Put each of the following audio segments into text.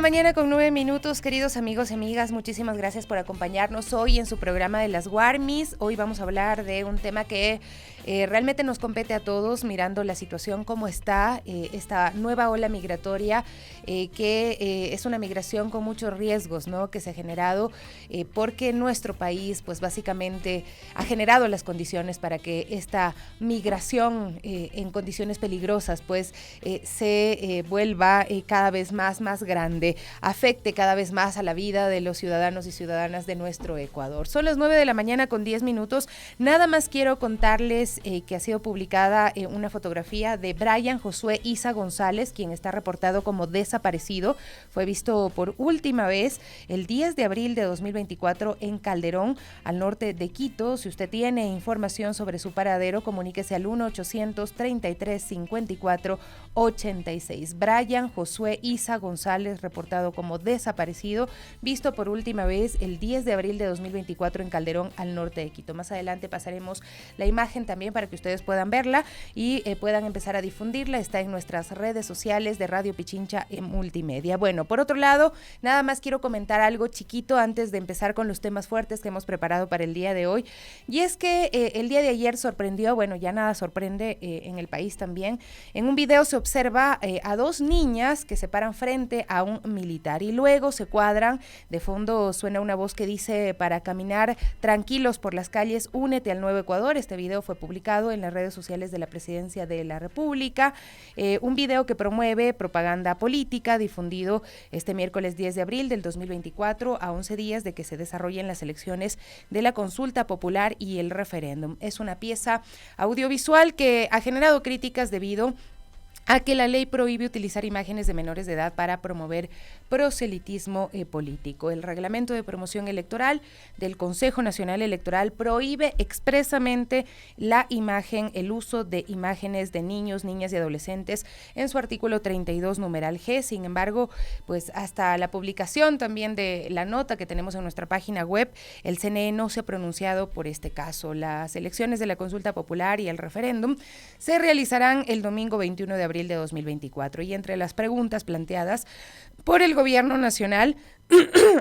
mañana con 9 minutos, queridos amigos y amigas, muchísimas gracias por acompañarnos hoy en su programa de las Warmis. Hoy vamos a hablar de un tema que realmente nos compete a todos, mirando la situación como está, esta nueva ola migratoria, que es una migración con muchos riesgos, ¿no?, que se ha generado porque nuestro país, pues básicamente ha generado las condiciones para que esta migración en condiciones peligrosas, pues se vuelva cada vez más grande, afecte cada vez más a la vida de los ciudadanos y ciudadanas de nuestro Ecuador. Son las 9 de la mañana con 10 minutos. Nada más quiero contarles que ha sido publicada una fotografía de Brian Josué Isa González, quien está reportado como desaparecido. Fue visto por última vez el 10 de abril de 2024 en Calderón, al norte de Quito. Si usted tiene información sobre su paradero, comuníquese al 1-800-33-54-86. Brian Josué Isa González, reportado como desaparecido, visto por última vez el 10 de abril de 2024 en Calderón, al norte de Quito. Más adelante pasaremos la imagen también para que ustedes puedan verla y puedan empezar a difundirla. Está en nuestras redes sociales de Radio Pichincha en Multimedia. Bueno, por otro lado, nada más quiero comentar algo chiquito antes de empezar con los temas fuertes que hemos preparado para el día de hoy, y es que el día de ayer sorprendió, bueno, ya nada sorprende en el país también. En un video se observa a dos niñas que se paran frente a un militar y luego se cuadran. De fondo suena una voz que dice: para caminar tranquilos por las calles, únete al Nuevo Ecuador. Este video fue publicado en las redes sociales de la Presidencia de la República, un video que promueve propaganda política, difundido este miércoles 10 de abril del 2024, a 11 días de que se desarrollen las elecciones de la consulta popular y el referéndum. Es una pieza audiovisual que ha generado críticas debido a que la ley prohíbe utilizar imágenes de menores de edad para promover proselitismo político. El reglamento de promoción electoral del Consejo Nacional Electoral prohíbe expresamente la imagen, el uso de imágenes de niños, niñas y adolescentes en su artículo 32, numeral G. Sin embargo, pues hasta la publicación también de la nota que tenemos en nuestra página web, el CNE no se ha pronunciado por este caso. Las elecciones de la consulta popular y el referéndum se realizarán el domingo 21 de abril de 2024, y entre las preguntas planteadas por el gobierno nacional,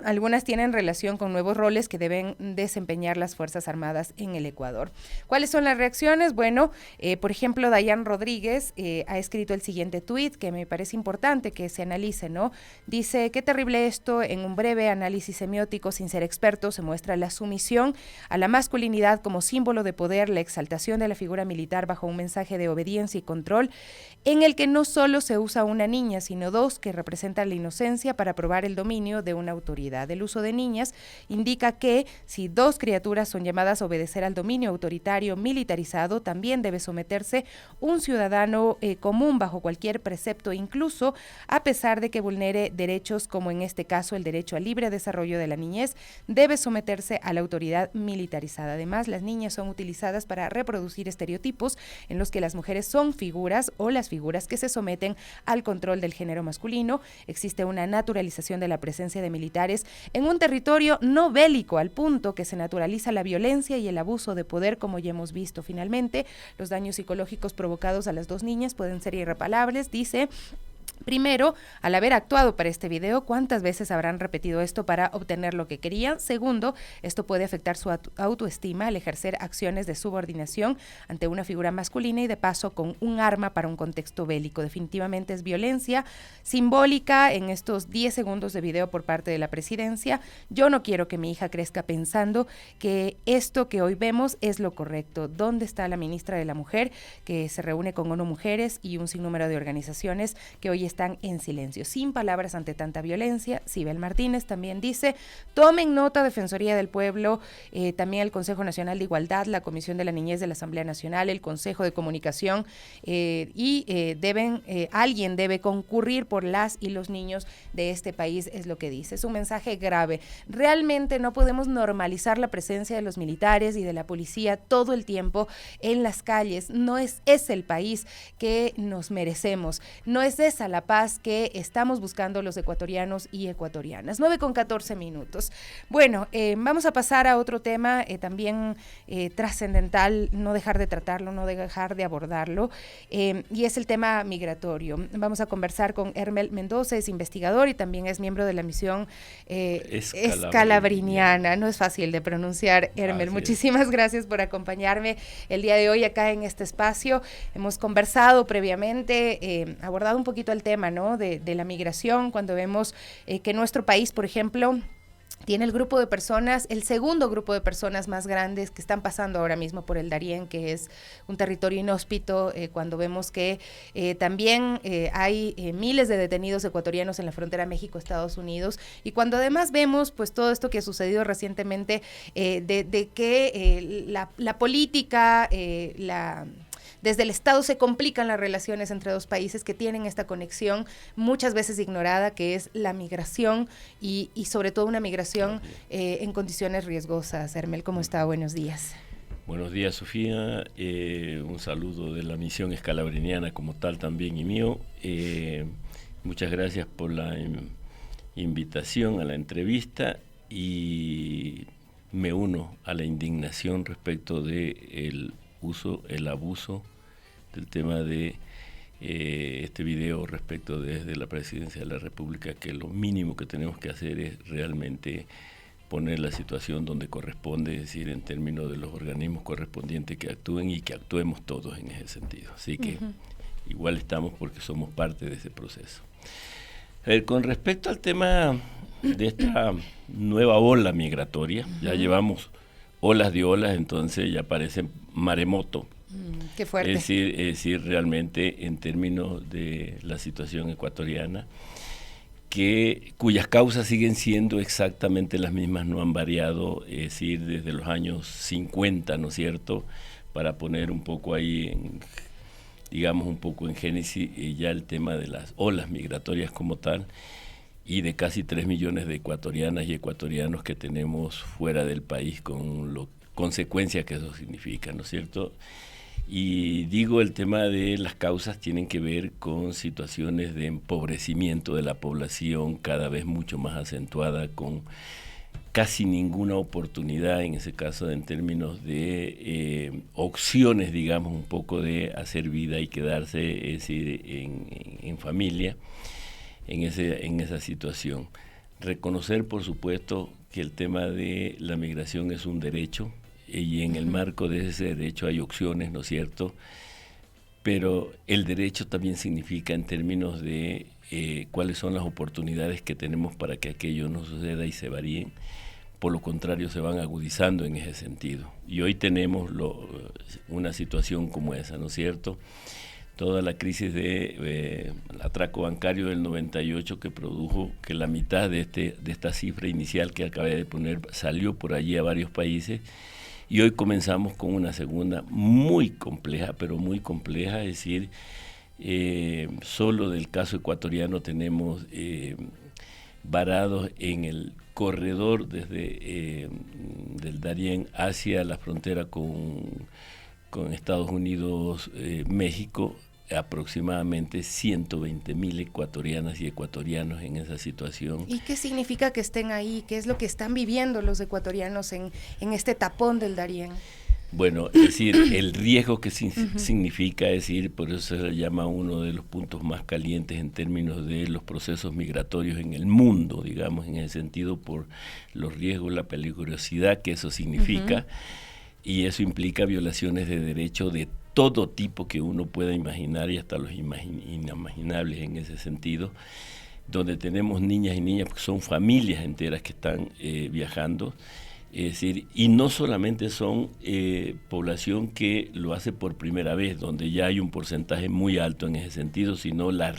algunas tienen relación con nuevos roles que deben desempeñar las Fuerzas Armadas en el Ecuador. ¿Cuáles son las reacciones? Bueno, por ejemplo, Dayan Rodríguez ha escrito el siguiente tuit que me parece importante que se analice, ¿no? Dice: qué terrible esto. En un breve análisis semiótico, sin ser experto, se muestra la sumisión a la masculinidad como símbolo de poder, la exaltación de la figura militar bajo un mensaje de obediencia y control, en el que no solo se usa una niña, sino dos que representan la inocencia para probar el dominio de una autoridad. El uso de niñas indica que si dos criaturas son llamadas a obedecer al dominio autoritario militarizado, también debe someterse un ciudadano común bajo cualquier precepto, incluso a pesar de que vulnere derechos, como en este caso el derecho al libre desarrollo de la niñez, debe someterse a la autoridad militarizada. Además, las niñas son utilizadas para reproducir estereotipos en los que las mujeres son figuras o las figuras que se someten al control del género masculino. Existe una naturalización de la presencia de militares en un territorio no bélico, al punto que se naturaliza la violencia y el abuso de poder, como ya hemos visto. Finalmente, los daños psicológicos provocados a las dos niñas pueden ser irreparables, dice. Primero, al haber actuado para este video, ¿cuántas veces habrán repetido esto para obtener lo que querían? Segundo, esto puede afectar su autoestima al ejercer acciones de subordinación ante una figura masculina y de paso con un arma para un contexto bélico. Definitivamente es violencia simbólica en estos 10 segundos de video por parte de la presidencia. Yo no quiero que mi hija crezca pensando que esto que hoy vemos es lo correcto. ¿Dónde está la ministra de la Mujer, que se reúne con ONU Mujeres y un sinnúmero de organizaciones que hoy están en silencio? Sin palabras ante tanta violencia. Sibel Martínez también dice: tomen nota, Defensoría del Pueblo, también el Consejo Nacional de Igualdad, la Comisión de la Niñez de la Asamblea Nacional, el Consejo de Comunicación, alguien debe concurrir por las y los niños de este país, es lo que dice. Es un mensaje grave. Realmente no podemos normalizar la presencia de los militares y de la policía todo el tiempo en las calles. No es el país que nos merecemos. No es esa la paz que estamos buscando los ecuatorianos y ecuatorianas. 9:14. Bueno, vamos a pasar a otro tema también trascendental, no dejar de tratarlo, no dejar de abordarlo, y es el tema migratorio. Vamos a conversar con Hermel Mendoza, es investigador y también es miembro de la misión escalabriniana. No es fácil de pronunciar, Hermel. Muchísimas gracias por acompañarme el día de hoy acá en este espacio. Hemos conversado previamente, abordado un poquito el tema, ¿no?, de la migración, cuando vemos que nuestro país, por ejemplo, tiene el grupo de personas, el segundo grupo de personas más grandes que están pasando ahora mismo por el Darién, que es un territorio inhóspito, cuando vemos que también hay miles de detenidos ecuatorianos en la frontera México-Estados Unidos, y cuando además vemos pues todo esto que ha sucedido recientemente, de que la política, desde el Estado se complican las relaciones entre dos países que tienen esta conexión muchas veces ignorada, que es la migración y sobre todo una migración en condiciones riesgosas. Hermel, ¿cómo está? Buenos días. Buenos días, Sofía. Un saludo de la misión escalabriniana como tal también y mío. Muchas gracias por la invitación a la entrevista y me uno a la indignación respecto de el abuso del tema de este video respecto desde la Presidencia de la República, que lo mínimo que tenemos que hacer es realmente poner la situación donde corresponde, es decir, en términos de los organismos correspondientes que actúen y que actuemos todos en ese sentido. Así que igual estamos porque somos parte de ese proceso. A ver, con respecto al tema de esta nueva ola migratoria, ya llevamos olas de olas, entonces ya parece maremoto. Qué fuerte. Es decir, realmente en términos de la situación ecuatoriana, cuyas causas siguen siendo exactamente las mismas, no han variado, es decir, desde los años 50, ¿no es cierto?, para poner un poco ahí, digamos un poco en génesis, ya el tema de las olas migratorias como tal, y de casi 3 millones de ecuatorianas y ecuatorianos que tenemos fuera del país con las consecuencias que eso significa, ¿no es cierto? Y digo, el tema de las causas tienen que ver con situaciones de empobrecimiento de la población cada vez mucho más acentuada, con casi ninguna oportunidad, en ese caso en términos de opciones, digamos, un poco de hacer vida y quedarse, es decir, en familia, en esa situación. Reconocer, por supuesto, que el tema de la migración es un derecho, y en el marco de ese derecho hay opciones, ¿no es cierto? Pero el derecho también significa en términos de cuáles son las oportunidades que tenemos para que aquello no suceda y se varíen. Por lo contrario, se van agudizando en ese sentido. Y hoy tenemos una situación como esa, ¿no es cierto? Toda la crisis de atraco bancario del 98 que produjo que la mitad de esta cifra inicial que acabé de poner salió por allí a varios países, y hoy comenzamos con una segunda muy compleja, pero muy compleja, es decir, solo del caso ecuatoriano tenemos varados en el corredor desde del Darién hacia la frontera con Estados Unidos, México, aproximadamente 120,000 ecuatorianas y ecuatorianos en esa situación. ¿Y qué significa que estén ahí? ¿Qué es lo que están viviendo los ecuatorianos en este tapón del Darién? Bueno, es decir, el riesgo que significa, es decir, por eso se llama uno de los puntos más calientes en términos de los procesos migratorios en el mundo, digamos, en ese sentido, por los riesgos, la peligrosidad que eso significa, y eso implica violaciones de derechos de todo tipo que uno pueda imaginar y hasta los inimaginables en ese sentido, donde tenemos niñas y niñas, porque son familias enteras que están viajando, es decir, y no solamente son población que lo hace por primera vez, donde ya hay un porcentaje muy alto en ese sentido, sino la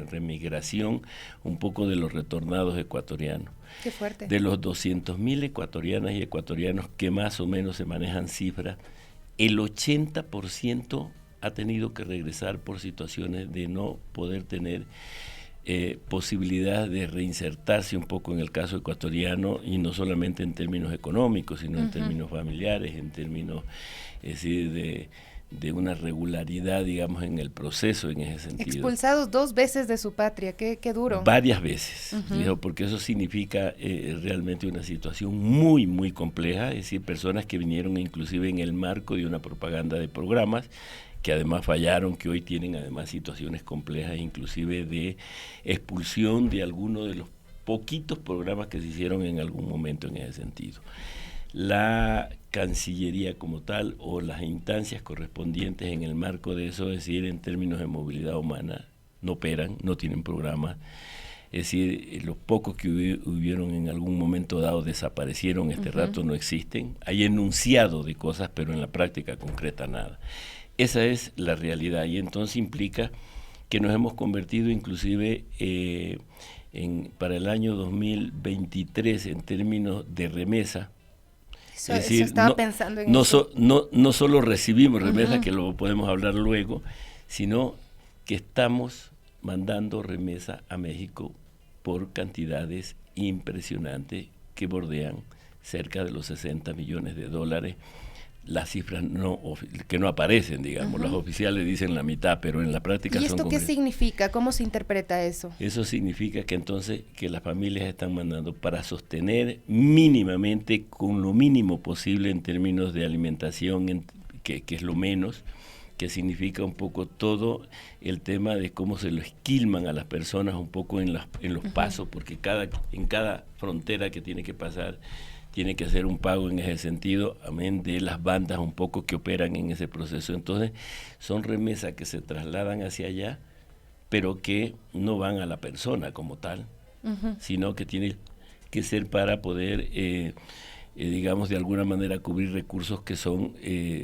remigración un poco de los retornados ecuatorianos. Qué fuerte. De los 200,000 ecuatorianas y ecuatorianos que más o menos se manejan cifras, el 80% ha tenido que regresar por situaciones de no poder tener posibilidad de reinsertarse un poco en el caso ecuatoriano, y no solamente en términos económicos, sino en términos familiares, en términos, es decir, una regularidad, digamos, en el proceso en ese sentido. Expulsados 2 veces de su patria, qué duro. Varias veces, digo, porque eso significa realmente una situación muy, muy compleja, es decir, personas que vinieron inclusive en el marco de una propaganda de programas, que además fallaron, que hoy tienen además situaciones complejas, inclusive de expulsión de algunos de los poquitos programas que se hicieron en algún momento en ese sentido. La Cancillería como tal o las instancias correspondientes en el marco de eso, es decir, en términos de movilidad humana, no operan, no tienen programas. Es decir, los pocos que hubieron en algún momento dado desaparecieron, rato no existen. Hay enunciado de cosas, pero en la práctica concreta nada. Esa es la realidad y entonces implica que nos hemos convertido inclusive para el año 2023 en términos de remesa. Es decir, estaba pensando en eso. No solo recibimos remesas, que lo podemos hablar luego, sino que estamos mandando remesa a México por cantidades impresionantes que bordean cerca de los $60 millones. Las cifras que no aparecen, digamos, las oficiales dicen la mitad, pero en la práctica son... ¿Y esto qué significa? ¿Cómo se interpreta eso? Eso significa que entonces que las familias están mandando para sostener mínimamente, con lo mínimo posible en términos de alimentación, que es lo menos, que significa un poco todo el tema de cómo se lo esquilman a las personas un poco en los pasos, porque en cada frontera que tiene que pasar tiene que hacer un pago en ese sentido, amén de las bandas un poco que operan en ese proceso. Entonces, son remesas que se trasladan hacia allá, pero que no van a la persona como tal, sino que tiene que ser para poder, digamos, de alguna manera cubrir recursos que son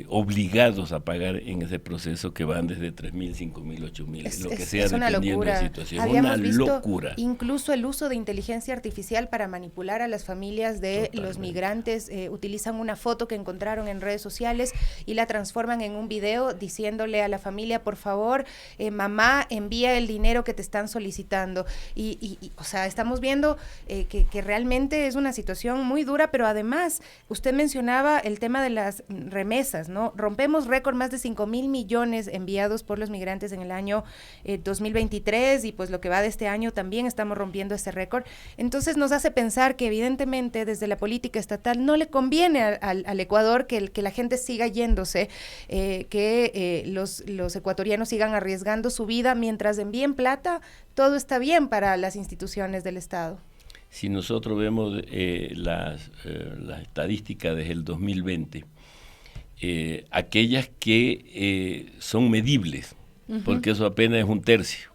obligados a pagar en ese proceso, que van desde 3.000, 5.000, 8.000, lo que sea, dependiendo de la situación. Habíamos una visto locura. Incluso el uso de inteligencia artificial para manipular a las familias de Totalmente. Los migrantes. Utilizan una foto que encontraron en redes sociales y la transforman en un video diciéndole a la familia, por favor, mamá, envía el dinero que te están solicitando. Y o sea, estamos viendo que realmente es una situación muy dura, pero además usted mencionaba el tema de las remesas, ¿no? Rompemos récord, más de 5.000 millones enviados por los migrantes en el año 2023 y pues lo que va de este año también estamos rompiendo ese récord. Entonces nos hace pensar que evidentemente desde la política estatal no le conviene al Ecuador que la gente siga yéndose, que los ecuatorianos sigan arriesgando su vida mientras envíen plata, todo está bien para las instituciones del Estado. Si nosotros vemos las estadísticas desde el 2020, aquellas que son medibles, porque eso apenas es 1/3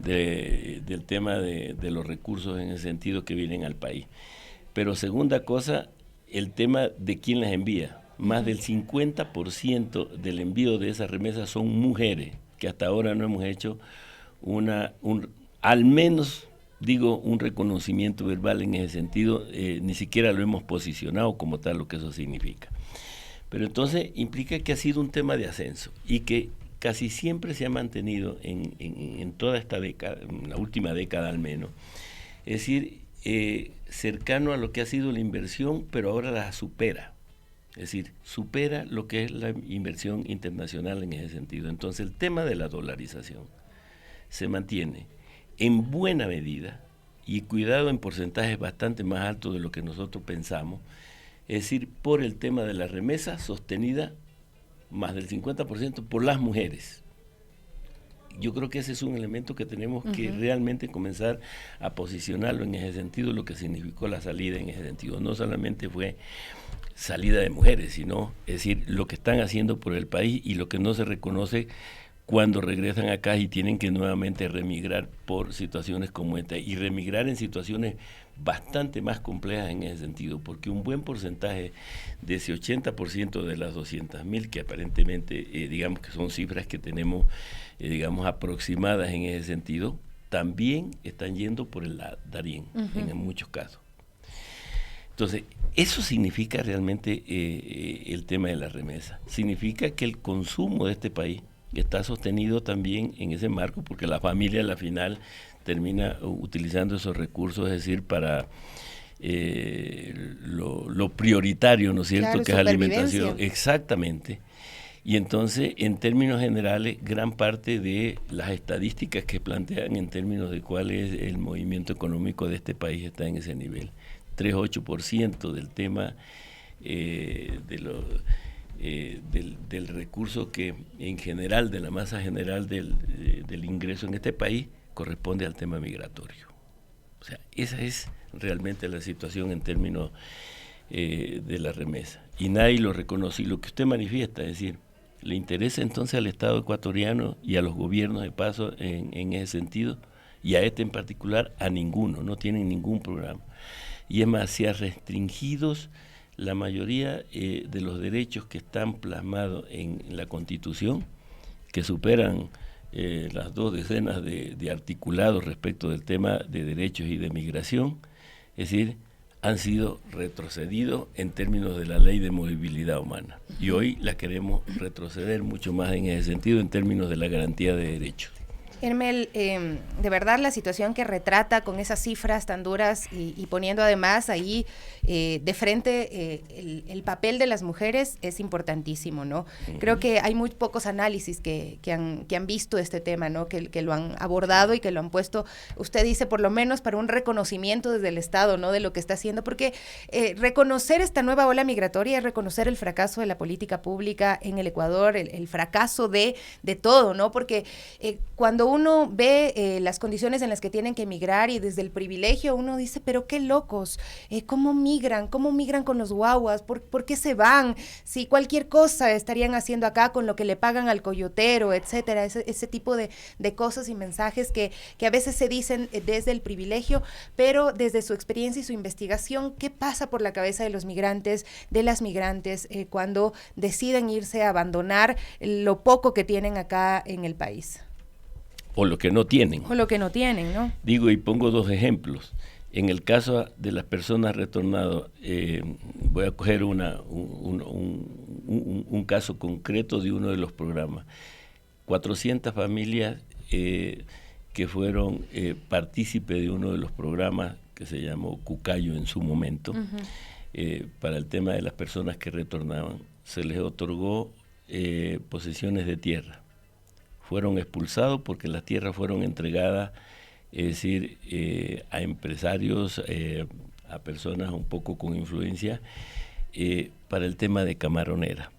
del tema de los recursos en el sentido que vienen al país. Pero segunda cosa, el tema de quién las envía. Más del 50% del envío de esas remesas son mujeres, que hasta ahora no hemos hecho al menos... digo, un reconocimiento verbal en ese sentido, ni siquiera lo hemos posicionado como tal, lo que eso significa. Pero entonces implica que ha sido un tema de ascenso y que casi siempre se ha mantenido en toda esta década, en la última década al menos, es decir, cercano a lo que ha sido la inversión, pero ahora la supera. Es decir, supera lo que es la inversión internacional en ese sentido. Entonces el tema de la dolarización se mantiene en buena medida, y cuidado, en porcentajes bastante más altos de lo que nosotros pensamos, es decir, por el tema de la remesa sostenida más del 50% por las mujeres. Yo creo que ese es un elemento que tenemos que realmente comenzar a posicionarlo en ese sentido, lo que significó la salida en ese sentido. No solamente fue salida de mujeres, sino, es decir, lo que están haciendo por el país y lo que no se reconoce cuando regresan acá y tienen que nuevamente remigrar por situaciones como esta, y remigrar en situaciones bastante más complejas en ese sentido, porque un buen porcentaje de ese 80% de las 200.000, que aparentemente, digamos que son cifras que tenemos, digamos, aproximadas en ese sentido, también están yendo por el Darién, en muchos casos. Entonces, eso significa realmente el tema de la remesa. Significa que el consumo de este país está sostenido también en ese marco, porque la familia a la final termina utilizando esos recursos, es decir, para lo prioritario, ¿no es cierto?, claro, que es alimentación. Exactamente. Y entonces, en términos generales, gran parte de las estadísticas que plantean en términos de cuál es el movimiento económico de este país está en ese nivel. 3,8% del tema del recurso que en general, de la masa general del ingreso en este país, corresponde al tema migratorio. O sea, esa es realmente la situación en términos de la remesa. Y nadie lo reconoce. Y lo que usted manifiesta, es decir, ¿le interesa entonces al Estado ecuatoriano y a los gobiernos de paso en ese sentido? Y a este en particular, a ninguno, no tienen ningún programa. Y es más, se ha restringido la mayoría de los derechos que están plasmados en la Constitución, que superan las 2 decenas de articulados respecto del tema de derechos y de migración, es decir, han sido retrocedidos en términos de la ley de movilidad humana. Y hoy la queremos retroceder mucho más en ese sentido, en términos de la garantía de derechos. Hermel, de verdad la situación que retrata con esas cifras tan duras y poniendo además ahí de frente el papel de las mujeres es importantísimo, ¿no? Creo que hay muy pocos análisis que han visto este tema, ¿no? Que lo han abordado y que lo han puesto, usted dice, por lo menos para un reconocimiento desde el Estado, ¿no? De lo que está haciendo, porque reconocer esta nueva ola migratoria es reconocer el fracaso de la política pública en el Ecuador, el fracaso de todo, ¿no? Porque cuando uno ve las condiciones en las que tienen que emigrar y desde el privilegio uno dice, pero qué locos, ¿cómo migran con los guaguas? ¿Por qué se van? Si cualquier cosa estarían haciendo acá con lo que le pagan al coyotero, etcétera, ese tipo de cosas y mensajes que a veces se dicen desde el privilegio, pero desde su experiencia y su investigación, ¿qué pasa por la cabeza de los migrantes, de las migrantes, cuando deciden irse a abandonar lo poco que tienen acá en el país? O lo que no tienen. O lo que no tienen, ¿no? Digo, y pongo 2 ejemplos. En el caso de las personas retornadas, voy a coger un caso concreto de uno de los programas. 400 familias que fueron partícipes de uno de los programas que se llamó Cucayo en su momento, para el tema de las personas que retornaban. Se les otorgó posesiones de tierra. Fueron expulsados porque las tierras fueron entregadas, es decir, a empresarios, a personas un poco con influencia, para el tema de camaronera.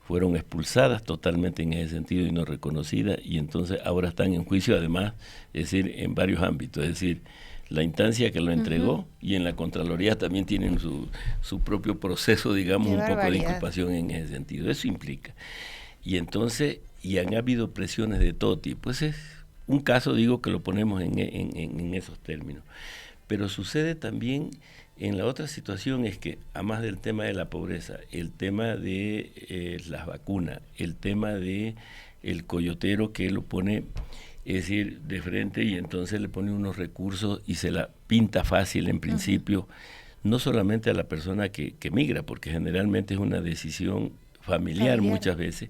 Fueron expulsadas totalmente en ese sentido y no reconocidas, y entonces ahora están en juicio, además, es decir, en varios ámbitos, es decir, la instancia que lo entregó y en la Contraloría también tienen su propio proceso, digamos, un poco de inculpación en ese sentido. Eso implica. Y entonces, y han habido presiones de todo tipo. Ese es un caso, digo, que lo ponemos en esos términos. Pero sucede también en la otra situación, es que, además del tema de la pobreza, el tema de las vacunas, el tema de el coyotero que lo pone, es decir, de frente, y entonces le pone unos recursos y se la pinta fácil en principio, no solamente a la persona que migra, porque generalmente es una decisión familiar muchas veces,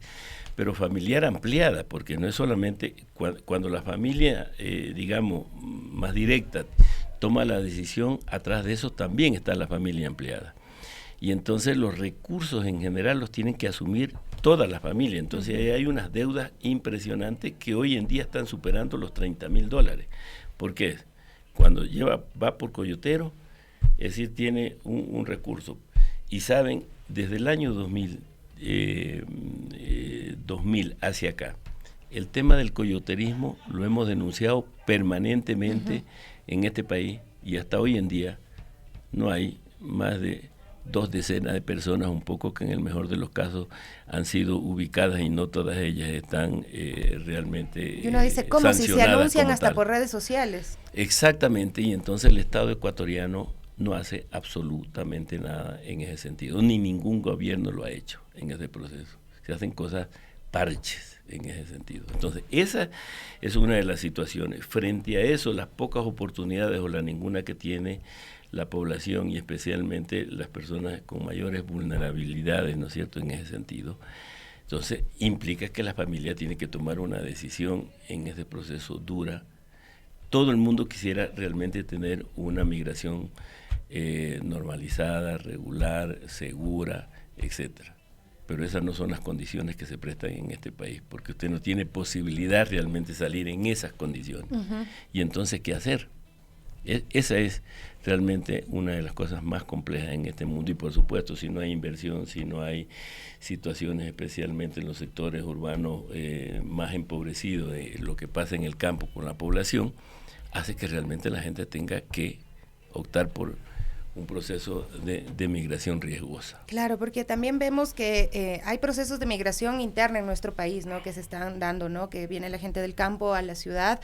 pero familiar ampliada, porque no es solamente cuando la familia, digamos, más directa toma la decisión, atrás de eso también está la familia ampliada. Y entonces los recursos en general los tienen que asumir toda la familia. Entonces ahí hay unas deudas impresionantes que hoy en día están superando los $30,000. ¿Por qué? Cuando va por coyotero, es decir, tiene un recurso. Y saben, desde el año 2000 hacia acá, el tema del coyoterismo lo hemos denunciado permanentemente en este país, y hasta hoy en día no hay más de 2 decenas de personas, un poco, que en el mejor de los casos han sido ubicadas, y no todas ellas están realmente y uno dice, ¿cómo? Si se anuncian hasta por redes sociales. Exactamente, y entonces el Estado ecuatoriano no hace absolutamente nada en ese sentido, ni ningún gobierno lo ha hecho en ese proceso. Se hacen cosas parches en ese sentido. Entonces, esa es una de las situaciones. Frente a eso, las pocas oportunidades o la ninguna que tiene la población, y especialmente las personas con mayores vulnerabilidades, ¿no es cierto?, en ese sentido. Entonces, implica que la familia tiene que tomar una decisión en ese proceso dura. Todo el mundo quisiera realmente tener una migración normalizada, regular, segura, etcétera. pero esas no son las condiciones que se prestan en este país, porque usted no tiene posibilidad realmente de salir en esas condiciones. Y entonces, ¿qué hacer? Esa es realmente una de las cosas más complejas en este mundo, y por supuesto, si no hay inversión, si no hay situaciones especialmente en los sectores urbanos más empobrecidos de lo que pasa en el campo con la población, hace que realmente la gente tenga que optar por un proceso de migración riesgosa. Claro, porque también vemos que hay procesos de migración interna en nuestro país, ¿no? Que se están dando, ¿no? Que viene la gente del campo a la ciudad,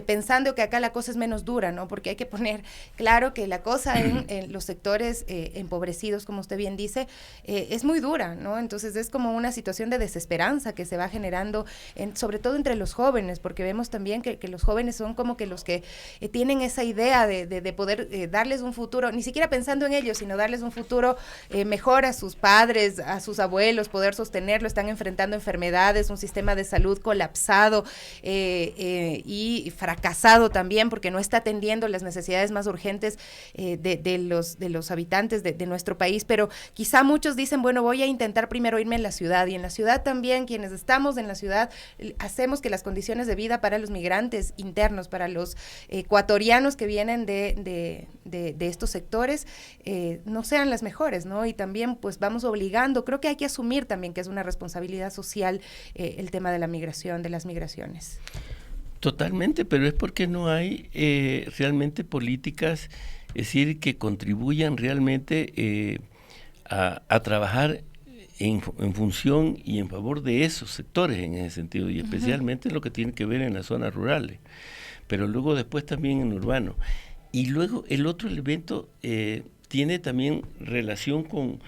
pensando que acá la cosa es menos dura, ¿no? Porque hay que poner claro que la cosa en los sectores empobrecidos, como usted bien dice, es muy dura, ¿no? Entonces es como una situación de desesperanza que se va generando, sobre todo entre los jóvenes, porque vemos también que los jóvenes son como que los que tienen esa idea de poder darles un futuro, ni siquiera pensando en ellos, sino darles un futuro mejor a sus padres, a sus abuelos, poder sostenerlo. Están enfrentando enfermedades, un sistema de salud colapsado y fracasado también, porque no está atendiendo las necesidades más urgentes de los habitantes de nuestro país. Pero quizá muchos dicen, bueno, voy a intentar primero irme en la ciudad, y en la ciudad también, quienes estamos en la ciudad, hacemos que las condiciones de vida para los migrantes internos, para los ecuatorianos que vienen de estos sectores, no sean las mejores, ¿no? Y también pues vamos obligando, creo que hay que asumir también que es una responsabilidad social el tema de la migración, de las migraciones. Totalmente, pero es porque no hay realmente políticas, es decir, que contribuyan realmente a trabajar en función y en favor de esos sectores en ese sentido, y especialmente lo que tiene que ver en las zonas rurales, pero luego después también en urbano. Y luego el otro elemento tiene también relación con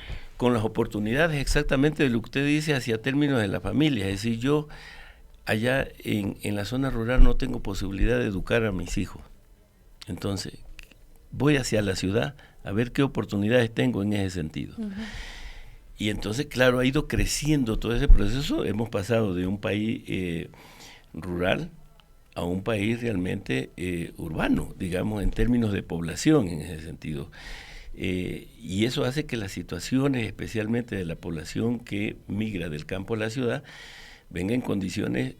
las oportunidades, exactamente de lo que usted dice, hacia términos de la familia. Es decir, yo allá en la zona rural no tengo posibilidad de educar a mis hijos. Entonces, voy hacia la ciudad a ver qué oportunidades tengo en ese sentido. Y entonces, claro, ha ido creciendo todo ese proceso. Hemos pasado de un país rural a un país realmente urbano, digamos, en términos de población en ese sentido. Y eso hace que las situaciones, especialmente de la población que migra del campo a la ciudad, venga en condiciones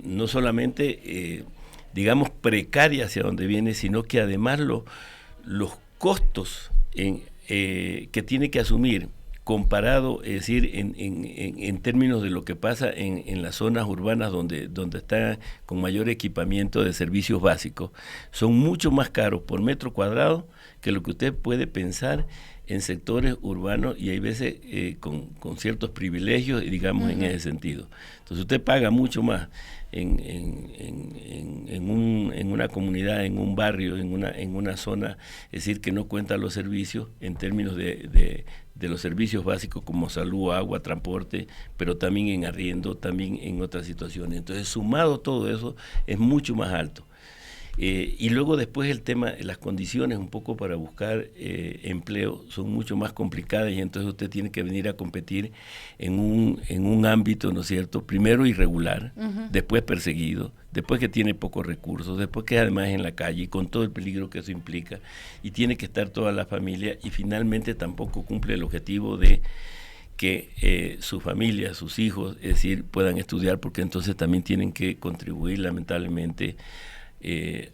no solamente, digamos, precarias hacia donde viene, sino que además los costos que tiene que asumir comparado, es decir, en términos de lo que pasa en las zonas urbanas donde está con mayor equipamiento de servicios básicos, son mucho más caros por metro cuadrado que lo que usted puede pensar en sectores urbanos, y hay veces con ciertos privilegios, digamos, en ese sentido. Entonces usted paga mucho más en una comunidad, en un barrio, en una zona, es decir, que no cuenta los servicios en términos de los servicios básicos como salud, agua, transporte, pero también en arriendo, también en otras situaciones. Entonces, sumado todo eso, es mucho más alto. Y luego después el tema, las condiciones un poco para buscar empleo son mucho más complicadas, y entonces usted tiene que venir a competir en un ámbito, ¿no es cierto?, primero irregular, después perseguido, después que tiene pocos recursos, después que además en la calle, con todo el peligro que eso implica, y tiene que estar toda la familia, y finalmente tampoco cumple el objetivo de que su familia, sus hijos, es decir, puedan estudiar, porque entonces también tienen que contribuir lamentablemente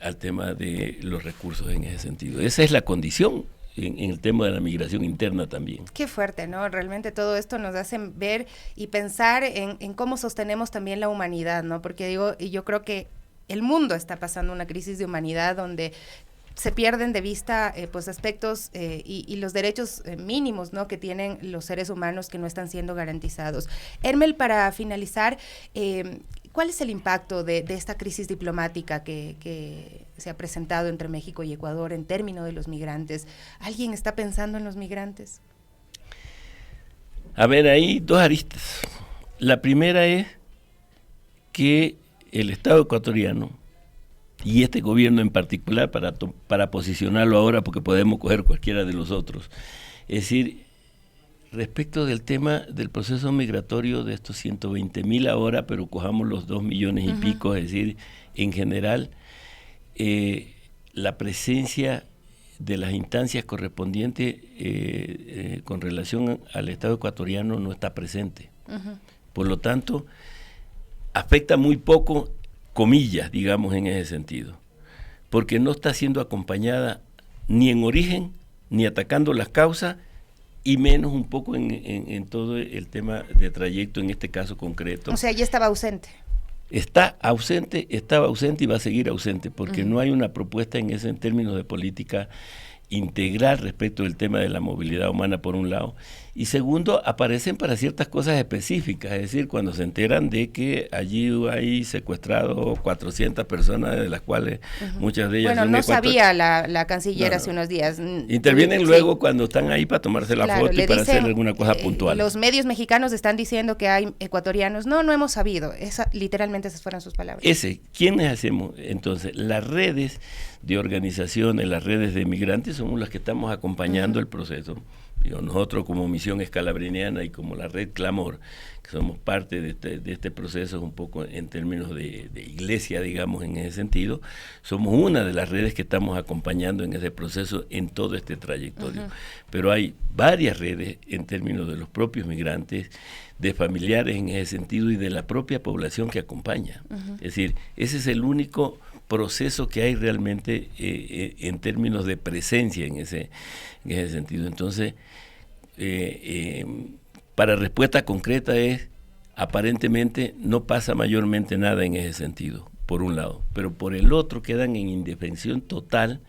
al tema de los recursos en ese sentido. Esa es la condición en el tema de la migración interna también. Qué fuerte, ¿no? Realmente todo esto nos hace ver y pensar en cómo sostenemos también la humanidad, ¿no? Porque yo creo que el mundo está pasando una crisis de humanidad donde se pierden de vista pues aspectos y los derechos mínimos, ¿no?, que tienen los seres humanos, que no están siendo garantizados. Hermel, para finalizar, ¿cuál es el impacto de esta crisis diplomática que se ha presentado entre México y Ecuador en términos de los migrantes? ¿Alguien está pensando en los migrantes? A ver, hay dos aristas. La primera es que el Estado ecuatoriano, y este gobierno en particular, para posicionarlo ahora, porque podemos coger cualquiera de los otros, es decir, respecto del tema del proceso migratorio de estos 120,000 ahora, pero cojamos los 2 millones y pico, es decir, en general, la presencia de las instancias correspondientes con relación al Estado ecuatoriano no está presente. Por lo tanto, afecta muy poco, comillas, digamos, en ese sentido, porque no está siendo acompañada ni en origen, ni atacando las causas, y menos un poco en todo el tema de trayecto, en este caso concreto. O sea, ya estaba ausente. Estaba ausente y va a seguir ausente, porque no hay una propuesta en términos de política integral respecto del tema de la movilidad humana, por un lado, y segundo, aparecen para ciertas cosas específicas, es decir, cuando se enteran de que allí hay secuestrado 400 personas, de las cuales muchas de ellas bueno, son no sabía la canciller hace unos días. Intervienen luego cuando están ahí para tomarse la foto y para hacer alguna cosa puntual. Los medios mexicanos están diciendo que hay ecuatorianos. No hemos sabido. Literalmente esas fueron sus palabras. ¿Quiénes hacemos? Entonces, las redes de organizaciones, las redes de migrantes, somos las que estamos acompañando el proceso. Nosotros como Misión Escalabriniana y como la Red Clamor, que somos parte de este proceso un poco en términos de iglesia, digamos, en ese sentido, somos una de las redes que estamos acompañando en ese proceso en todo este trayectorio. Pero hay varias redes en términos de los propios migrantes, de familiares en ese sentido y de la propia población que acompaña. Es decir, ese es el único proceso que hay realmente en términos de presencia en ese sentido. Entonces, para respuesta concreta aparentemente no pasa mayormente nada en ese sentido, por un lado, pero por el otro quedan en indefensión total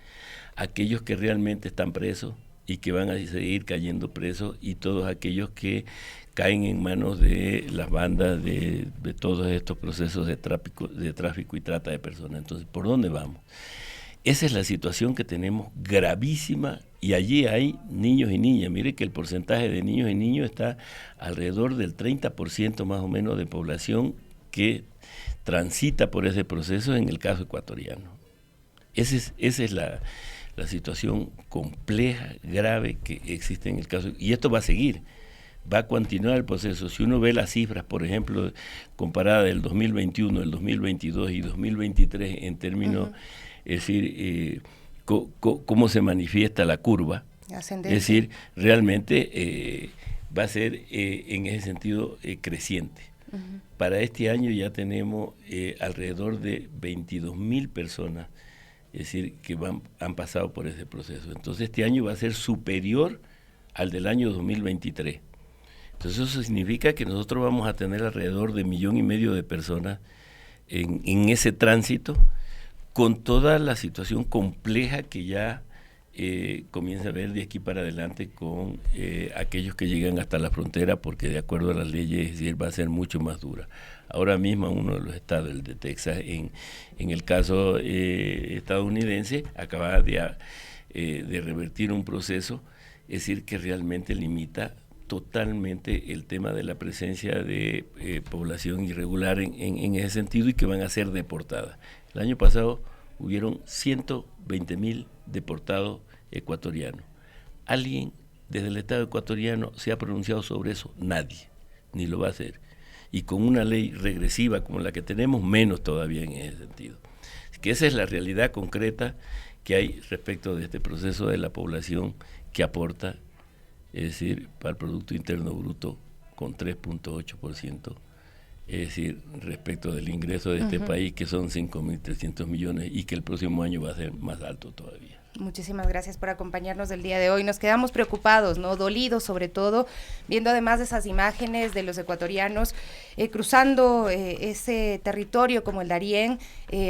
aquellos que realmente están presos y que van a seguir cayendo presos, y todos aquellos que caen en manos de las bandas de todos estos procesos de tráfico y trata de personas. Entonces, ¿por dónde vamos? Esa es la situación que tenemos gravísima, y allí hay niños y niñas. Mire que el porcentaje de niños y niños está alrededor del 30% más o menos de población que transita por ese proceso en el caso ecuatoriano. Esa es la situación compleja, grave que existe en el caso, y esto va a seguir. Va a continuar el proceso. Si uno ve las cifras, por ejemplo, comparadas del 2021, el 2022 y 2023 en términos, es decir, cómo se manifiesta la curva, ascendente. Es decir, realmente va a ser en ese sentido creciente. Para este año ya tenemos alrededor de 22.000 personas, es decir, que han pasado por ese proceso. Entonces este año va a ser superior al del año 2023. Entonces eso significa que nosotros vamos a tener alrededor de 1,5 millones de personas en ese tránsito, con toda la situación compleja que ya comienza a ver de aquí para adelante con aquellos que llegan hasta la frontera, porque de acuerdo a las leyes, es decir, va a ser mucho más dura. Ahora mismo uno de los estados, el de Texas, en el caso estadounidense, acaba de revertir un proceso, es decir, que realmente limita totalmente el tema de la presencia de población irregular en ese sentido, y que van a ser deportadas. El año pasado hubieron 120.000 deportados ecuatorianos. ¿Alguien desde el Estado ecuatoriano se ha pronunciado sobre eso? Nadie, ni lo va a hacer. Y con una ley regresiva como la que tenemos, menos todavía en ese sentido. Así que esa es la realidad concreta que hay respecto de este proceso de la población que aporta, es decir, para el Producto Interno Bruto con 3.8%, es decir, respecto del ingreso de este país, que son 5.300 millones, y que el próximo año va a ser más alto todavía. Muchísimas gracias por acompañarnos el día de hoy. Nos quedamos preocupados, ¿no? Dolidos sobre todo, viendo además de esas imágenes de los ecuatorianos cruzando ese territorio como el Darién.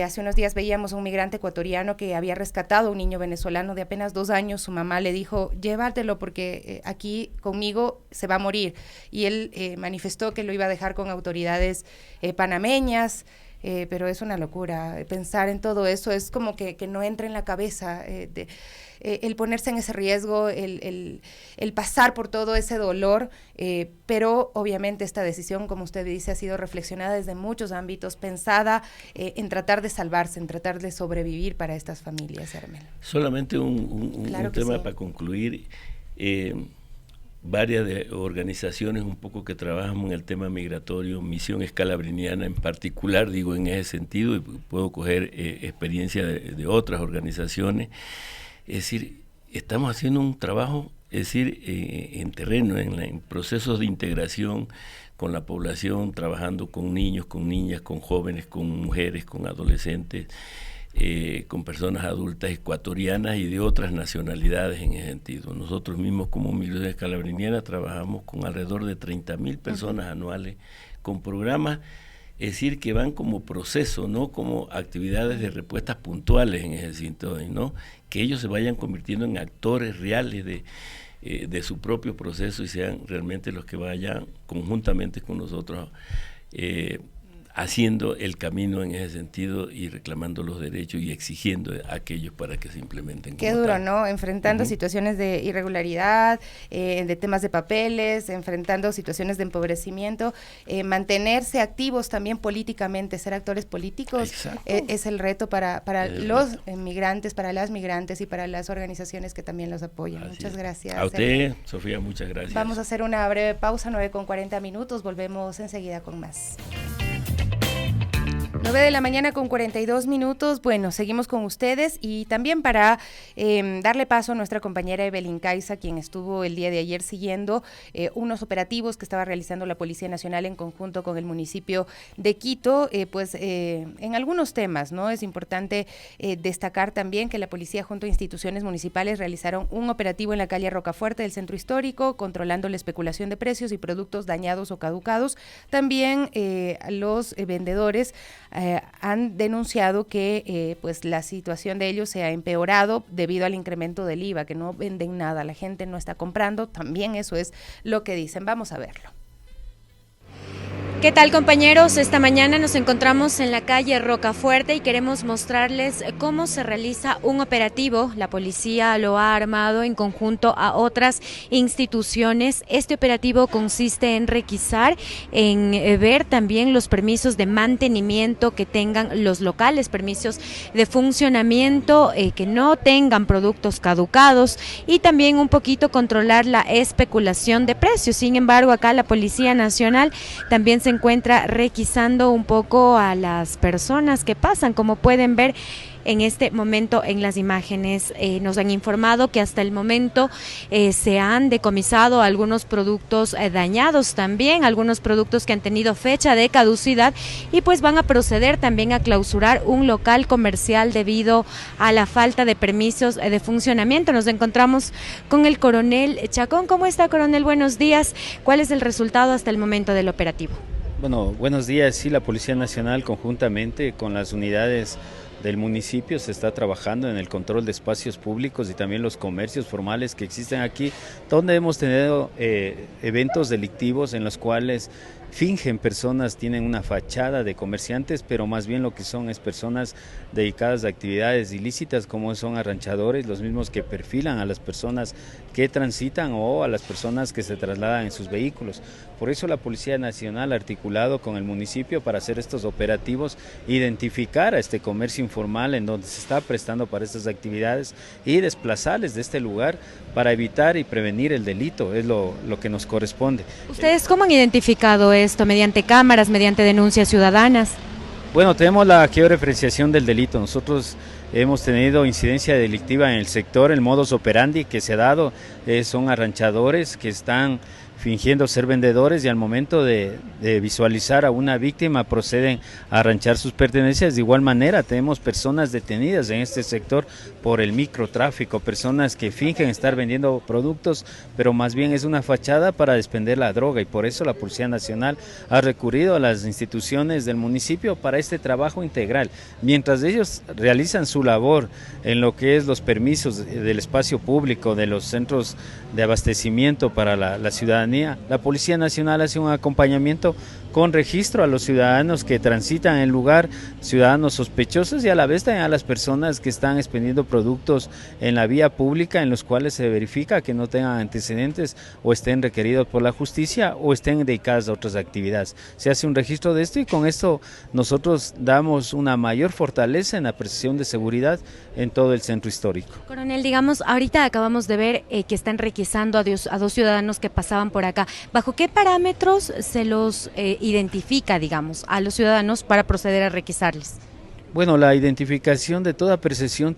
Hace unos días veíamos a un migrante ecuatoriano que había rescatado a un niño venezolano de apenas 2 años. Su mamá le dijo, llévatelo porque aquí conmigo se va a morir. Y él manifestó que lo iba a dejar con autoridades panameñas. Pero es una locura pensar en todo eso, es como que no entra en la cabeza el ponerse en ese riesgo, el pasar por todo ese dolor, pero obviamente esta decisión, como usted dice, ha sido reflexionada desde muchos ámbitos, pensada en tratar de salvarse, en tratar de sobrevivir para estas familias, Hermel. Solamente un tema sí, para concluir. Varias organizaciones un poco que trabajan en el tema migratorio, Misión Escalabriniana en particular, digo en ese sentido, y puedo coger experiencia de otras organizaciones, es decir, estamos haciendo un trabajo, es decir, en terreno, en procesos de integración con la población, trabajando con niños, con niñas, con jóvenes, con mujeres, con adolescentes, con personas adultas ecuatorianas y de otras nacionalidades en ese sentido. Nosotros mismos como Migraciones Calabrinianas trabajamos con alrededor de 30.000 personas anuales con programas, es decir, que van como proceso, no como actividades de respuestas puntuales en ese sentido, ¿no? Que ellos se vayan convirtiendo en actores reales de su propio proceso y sean realmente los que vayan conjuntamente con nosotros haciendo el camino en ese sentido y reclamando los derechos y exigiendo a aquellos para que se implementen. Qué duro, ¿no? Enfrentando situaciones de irregularidad, de temas de papeles, enfrentando situaciones de empobrecimiento, mantenerse activos también políticamente, ser actores políticos, es el reto para los migrantes, para las migrantes y para las organizaciones que también los apoyan. Muchas gracias. A usted, Sofía, muchas gracias. Vamos a hacer una breve pausa, 9:40, volvemos enseguida con más. 9:42 a.m. Bueno, seguimos con ustedes y también para darle paso a nuestra compañera Evelyn Caiza, quien estuvo el día de ayer siguiendo unos operativos que estaba realizando la Policía Nacional en conjunto con el municipio de Quito, en algunos temas, ¿no? Es importante destacar también que la policía junto a instituciones municipales realizaron un operativo en la calle Rocafuerte del centro histórico, controlando la especulación de precios y productos dañados o caducados. También los vendedores han denunciado que la situación de ellos se ha empeorado debido al incremento del IVA, que no venden nada, la gente no está comprando, también eso es lo que dicen. Vamos a verlo. ¿Qué tal, compañeros? Esta mañana nos encontramos en la calle Rocafuerte y queremos mostrarles cómo se realiza un operativo. La policía lo ha armado en conjunto a otras instituciones. Este operativo consiste en requisar, en ver también los permisos de mantenimiento que tengan los locales, permisos de funcionamiento, que no tengan productos caducados y también un poquito controlar la especulación de precios. Sin embargo, acá la Policía Nacional también se encuentra requisando un poco a las personas que pasan. Como pueden ver en este momento en las imágenes, nos han informado que hasta el momento se han decomisado algunos productos dañados también, algunos productos que han tenido fecha de caducidad y pues van a proceder también a clausurar un local comercial debido a la falta de permisos de funcionamiento. Nos encontramos con el coronel Chacón. ¿Cómo está, coronel? Buenos días. ¿Cuál es el resultado hasta el momento del operativo? Bueno, buenos días. Sí, la Policía Nacional conjuntamente con las unidades del municipio se está trabajando en el control de espacios públicos y también los comercios formales que existen aquí, donde hemos tenido eventos delictivos en los cuales fingen personas, tienen una fachada de comerciantes, pero más bien lo que son es personas dedicadas a actividades ilícitas, como son arranchadores, los mismos que perfilan a las personas que transitan o a las personas que se trasladan en sus vehículos. Por eso la Policía Nacional ha articulado con el municipio para hacer estos operativos, identificar a este comercio informal en donde se está prestando para estas actividades y desplazarles de este lugar para evitar y prevenir el delito, es lo que nos corresponde. ¿Ustedes cómo han identificado esto? ¿Mediante cámaras, mediante denuncias ciudadanas? Bueno, tenemos la georreferenciación del delito. Nosotros hemos tenido incidencia delictiva en el sector, el modus operandi que se ha dado son arranchadores que están fingiendo ser vendedores y al momento de visualizar a una víctima proceden a arranchar sus pertenencias. De igual manera tenemos personas detenidas en este sector por el microtráfico, personas que fingen estar vendiendo productos, pero más bien es una fachada para despender la droga y por eso la Policía Nacional ha recurrido a las instituciones del municipio para este trabajo integral. Mientras ellos realizan su labor en lo que es los permisos del espacio público, de los centros de abastecimiento para la ciudadanía, la Policía Nacional hace un acompañamiento con registro a los ciudadanos que transitan el lugar, ciudadanos sospechosos y a la vez también a las personas que están expendiendo productos en la vía pública en los cuales se verifica que no tengan antecedentes o estén requeridos por la justicia o estén dedicadas a otras actividades. Se hace un registro de esto y con esto nosotros damos una mayor fortaleza en la percepción de seguridad en todo el centro histórico. Coronel, digamos, ahorita acabamos de ver que están requisando a dos ciudadanos que pasaban por acá. ¿Bajo qué parámetros se los identifica, digamos, a los ciudadanos para proceder a requisarles? Bueno, la identificación de toda percepción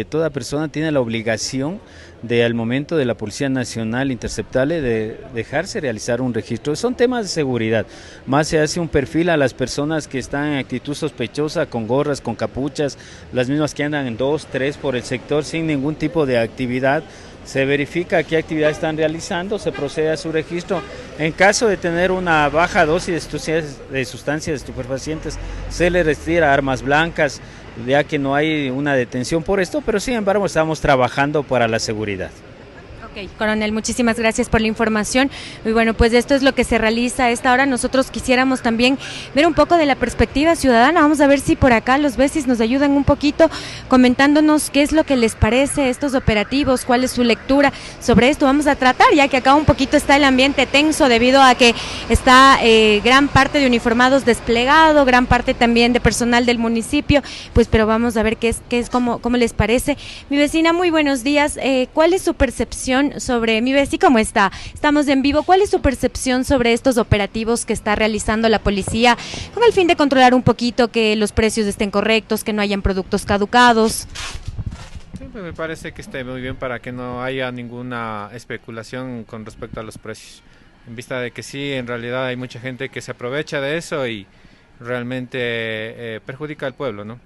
toda persona tiene la obligación de, al momento de la Policía Nacional interceptarle, de dejarse realizar un registro. Son temas de seguridad. Más se hace un perfil a las personas que están en actitud sospechosa, con gorras, con capuchas, las mismas que andan en 2, 3 por el sector sin ningún tipo de actividad. Se verifica qué actividad están realizando, se procede a su registro. En caso de tener una baja dosis de sustancias estupefacientes, se le retira armas blancas, ya que no hay una detención por esto, pero sin embargo estamos trabajando para la seguridad. Ok, coronel, muchísimas gracias por la información. Y bueno, pues esto es lo que se realiza a esta hora. Nosotros quisiéramos también ver un poco de la perspectiva ciudadana. Vamos a ver si por acá los vecis nos ayudan un poquito comentándonos qué es lo que les parece estos operativos, cuál es su lectura sobre esto. Vamos a tratar, ya que acá un poquito está el ambiente tenso debido a que está gran parte de uniformados desplegado, gran parte también de personal del municipio, pues pero vamos a ver cómo les parece. Mi vecina, muy buenos días. ¿Cuál es su percepción sobre mi vecino? ¿Cómo está? Estamos en vivo. ¿Cuál es su percepción sobre estos operativos que está realizando la policía con el fin de controlar un poquito que los precios estén correctos, que no hayan productos caducados? Sí, pues me parece que esté muy bien para que no haya ninguna especulación con respecto a los precios. En vista de que sí, en realidad hay mucha gente que se aprovecha de eso y realmente perjudica al pueblo, ¿no?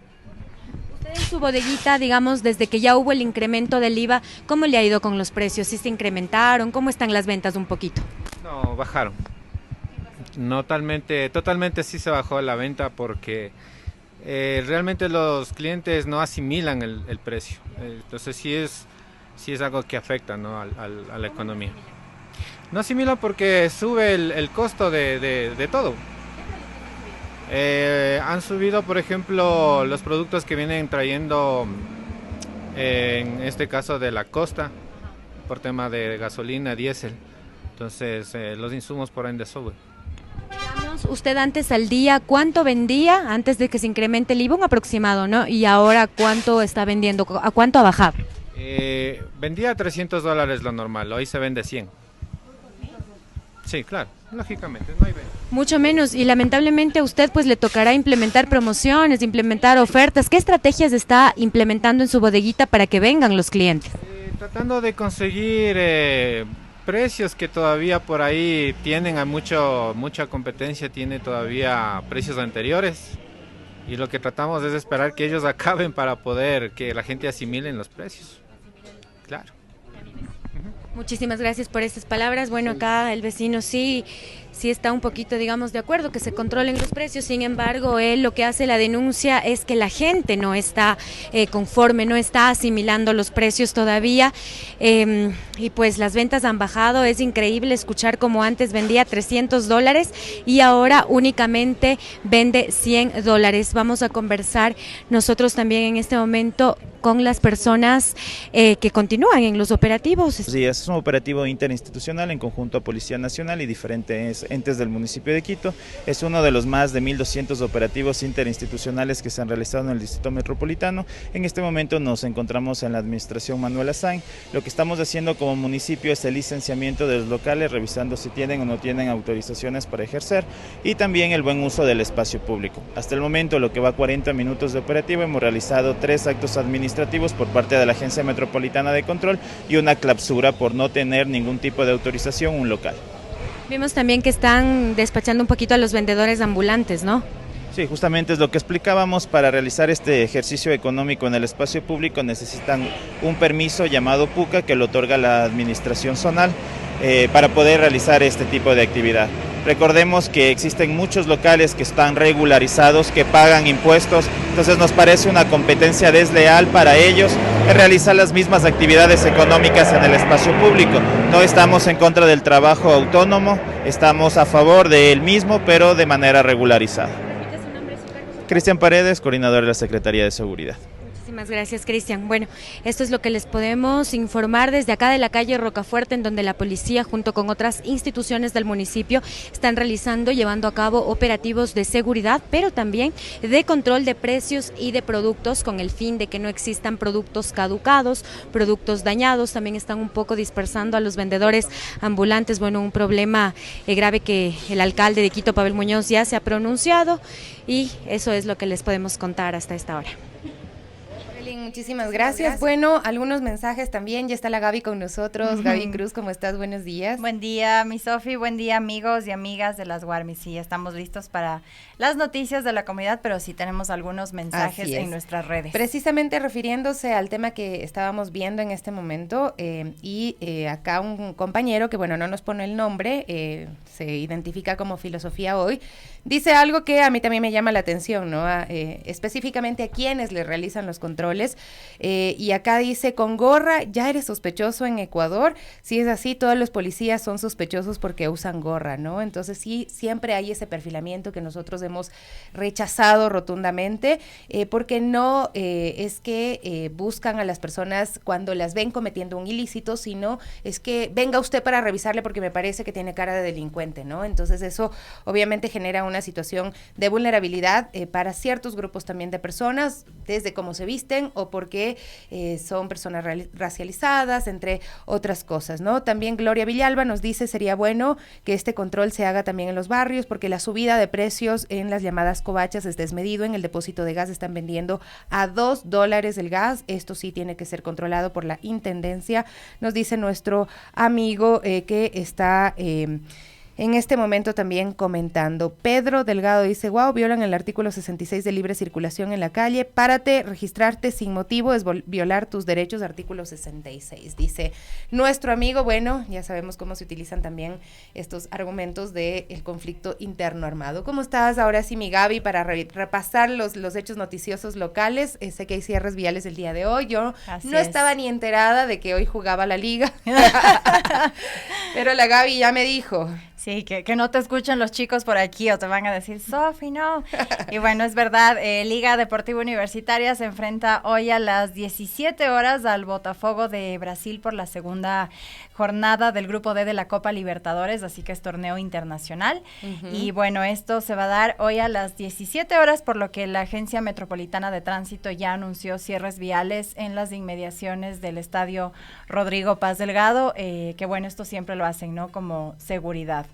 En su bodeguita, digamos, desde que ya hubo el incremento del IVA, ¿cómo le ha ido con los precios? ¿Sí se incrementaron? ¿Cómo están las ventas un poquito? No, bajaron. No, totalmente sí se bajó la venta porque realmente los clientes no asimilan el precio. Entonces sí es algo que afecta, ¿no? a la economía. No asimilan porque sube el costo de todo. Han subido, por ejemplo, los productos que vienen trayendo, en este caso de la costa, por tema de gasolina, diésel. Entonces, los insumos por ende suben. Digamos, usted antes al día, ¿cuánto vendía antes de que se incremente el IVA? Un aproximado, ¿no? Y ahora, ¿cuánto está vendiendo? ¿A cuánto ha bajado? Vendía $300 lo normal, hoy se vende 100. Sí, claro, lógicamente, no hay venta. Mucho menos, y lamentablemente a usted pues le tocará implementar promociones, implementar ofertas. ¿Qué estrategias está implementando en su bodeguita para que vengan los clientes? Tratando de conseguir precios que todavía por ahí tienen a mucha competencia, tiene todavía precios anteriores. Y lo que tratamos es esperar que ellos acaben para poder que la gente asimile los precios. Claro. Muchísimas gracias por estas palabras. Bueno, acá el vecino sí está un poquito, digamos, de acuerdo que se controlen los precios. Sin embargo, él lo que hace la denuncia es que la gente no está conforme, no está asimilando los precios todavía. Y pues las ventas han bajado. Es increíble escuchar cómo antes vendía $300 y ahora únicamente vende $100. Vamos a conversar nosotros también en este momento con las personas que continúan en los operativos. Sí, es un operativo interinstitucional en conjunto a Policía Nacional y diferentes entes del municipio de Quito. Es uno de los más de 1.200 operativos interinstitucionales que se han realizado en el Distrito Metropolitano. En este momento nos encontramos en la administración Manuel Azaña. Lo que estamos haciendo como municipio es el licenciamiento de los locales, revisando si tienen o no tienen autorizaciones para ejercer y también el buen uso del espacio público. Hasta el momento, lo que va 40 minutos de operativo, hemos realizado 3 actos administrativos por parte de la Agencia Metropolitana de Control y una clausura por no tener ningún tipo de autorización un local. Vimos también que están despachando un poquito a los vendedores ambulantes, ¿no? Sí, justamente es lo que explicábamos. Para realizar este ejercicio económico en el espacio público necesitan un permiso llamado PUCA que lo otorga la administración zonal para poder realizar este tipo de actividad. Recordemos que existen muchos locales que están regularizados, que pagan impuestos, entonces nos parece una competencia desleal para ellos realizar las mismas actividades económicas en el espacio público. No estamos en contra del trabajo autónomo, estamos a favor del mismo, pero de manera regularizada. Cristian Paredes, coordinador de la Secretaría de Seguridad. Muchísimas gracias, Cristian. Bueno, esto es lo que les podemos informar desde acá de la calle Rocafuerte, en donde la policía, junto con otras instituciones del municipio, están llevando a cabo operativos de seguridad, pero también de control de precios y de productos, con el fin de que no existan productos caducados, productos dañados. También están un poco dispersando a los vendedores ambulantes. Bueno, un problema grave que el alcalde de Quito, Pavel Muñoz, ya se ha pronunciado, y eso es lo que les podemos contar hasta esta hora. Muchísimas gracias. Bueno, algunos mensajes también. Ya está la Gaby con nosotros. Gaby Cruz, ¿cómo estás? Buenos días. Buen día, mi Sofi. Buen día, amigos y amigas de las Guarmis. Sí, estamos listos para las noticias de la comunidad, pero sí tenemos algunos mensajes en nuestras redes. Precisamente refiriéndose al tema que estábamos viendo en este momento, acá un compañero que, bueno, no nos pone el nombre, se identifica como Filosofía Hoy, dice algo que a mí también me llama la atención, ¿no? Específicamente a quienes le realizan los controles. Y acá dice: con gorra ya eres sospechoso en Ecuador. Si es así, todos los policías son sospechosos porque usan gorra, ¿no? Entonces sí, siempre hay ese perfilamiento que nosotros hemos rechazado rotundamente, porque no es que buscan a las personas cuando las ven cometiendo un ilícito, sino es que venga usted para revisarle porque me parece que tiene cara de delincuente, ¿no? Entonces eso obviamente genera una situación de vulnerabilidad para ciertos grupos también de personas, desde cómo se visten o porque son personas racializadas, entre otras cosas, ¿no? También Gloria Villalba nos dice: sería bueno que este control se haga también en los barrios, porque la subida de precios en las llamadas covachas es desmedido. En el depósito de gas están vendiendo a $2 el gas. Esto sí tiene que ser controlado por la Intendencia, nos dice nuestro amigo que está en este momento también comentando. Pedro Delgado dice: wow, violan el artículo 66 de libre circulación en la calle. Párate, registrarte sin motivo es violar tus derechos, artículo 66. Dice nuestro amigo. Bueno, ya sabemos cómo se utilizan también estos argumentos del conflicto interno armado. ¿Cómo estás ahora sí, mi Gaby, para repasar los hechos noticiosos locales? Sé que hay cierres viales el día de hoy. Yo estaba ni enterada de que hoy jugaba la liga, pero la Gaby ya me dijo. Sí, que no te escuchen los chicos por aquí o te van a decir: Sofi, no. Y bueno, es verdad, Liga Deportiva Universitaria se enfrenta hoy a las 17 horas al Botafogo de Brasil por la segunda jornada del Grupo D de la Copa Libertadores, así que es torneo internacional. Y bueno, esto se va a dar hoy a las 17 horas, por lo que la Agencia Metropolitana de Tránsito ya anunció cierres viales en las inmediaciones del Estadio Rodrigo Paz Delgado, que bueno, esto siempre lo hacen, ¿no? Como seguridad.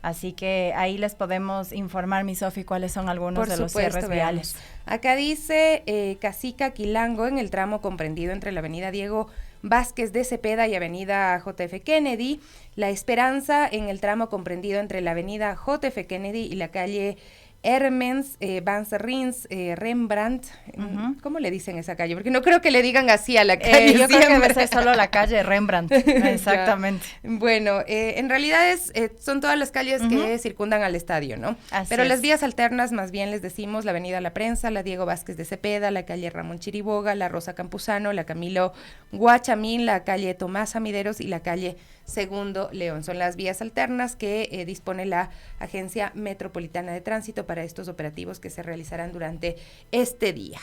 Así que ahí les podemos informar, mi Sofi, cuáles son algunos de los cierres viales. Acá dice Casica Quilango, en el tramo comprendido entre la avenida Diego Vázquez de Cepeda y avenida JF Kennedy. La Esperanza, en el tramo comprendido entre la avenida JF Kennedy y la calle Hermens, Van Serrins, Rembrandt. ¿Cómo le dicen esa calle? Porque no creo que le digan así a la calle. Yo creo que debe ser solo la calle Rembrandt. Exactamente. Bueno, en realidad son todas las calles que circundan al estadio, ¿no? Pero las vías alternas, más bien les decimos: la avenida La Prensa, la Diego Vázquez de Cepeda, la calle Ramón Chiriboga, la Rosa Campuzano, la Camilo Guachamín, la calle Tomás Amideros y la calle Segundo León. Son las vías alternas que dispone la Agencia Metropolitana de Tránsito para estos operativos que se realizarán durante este día.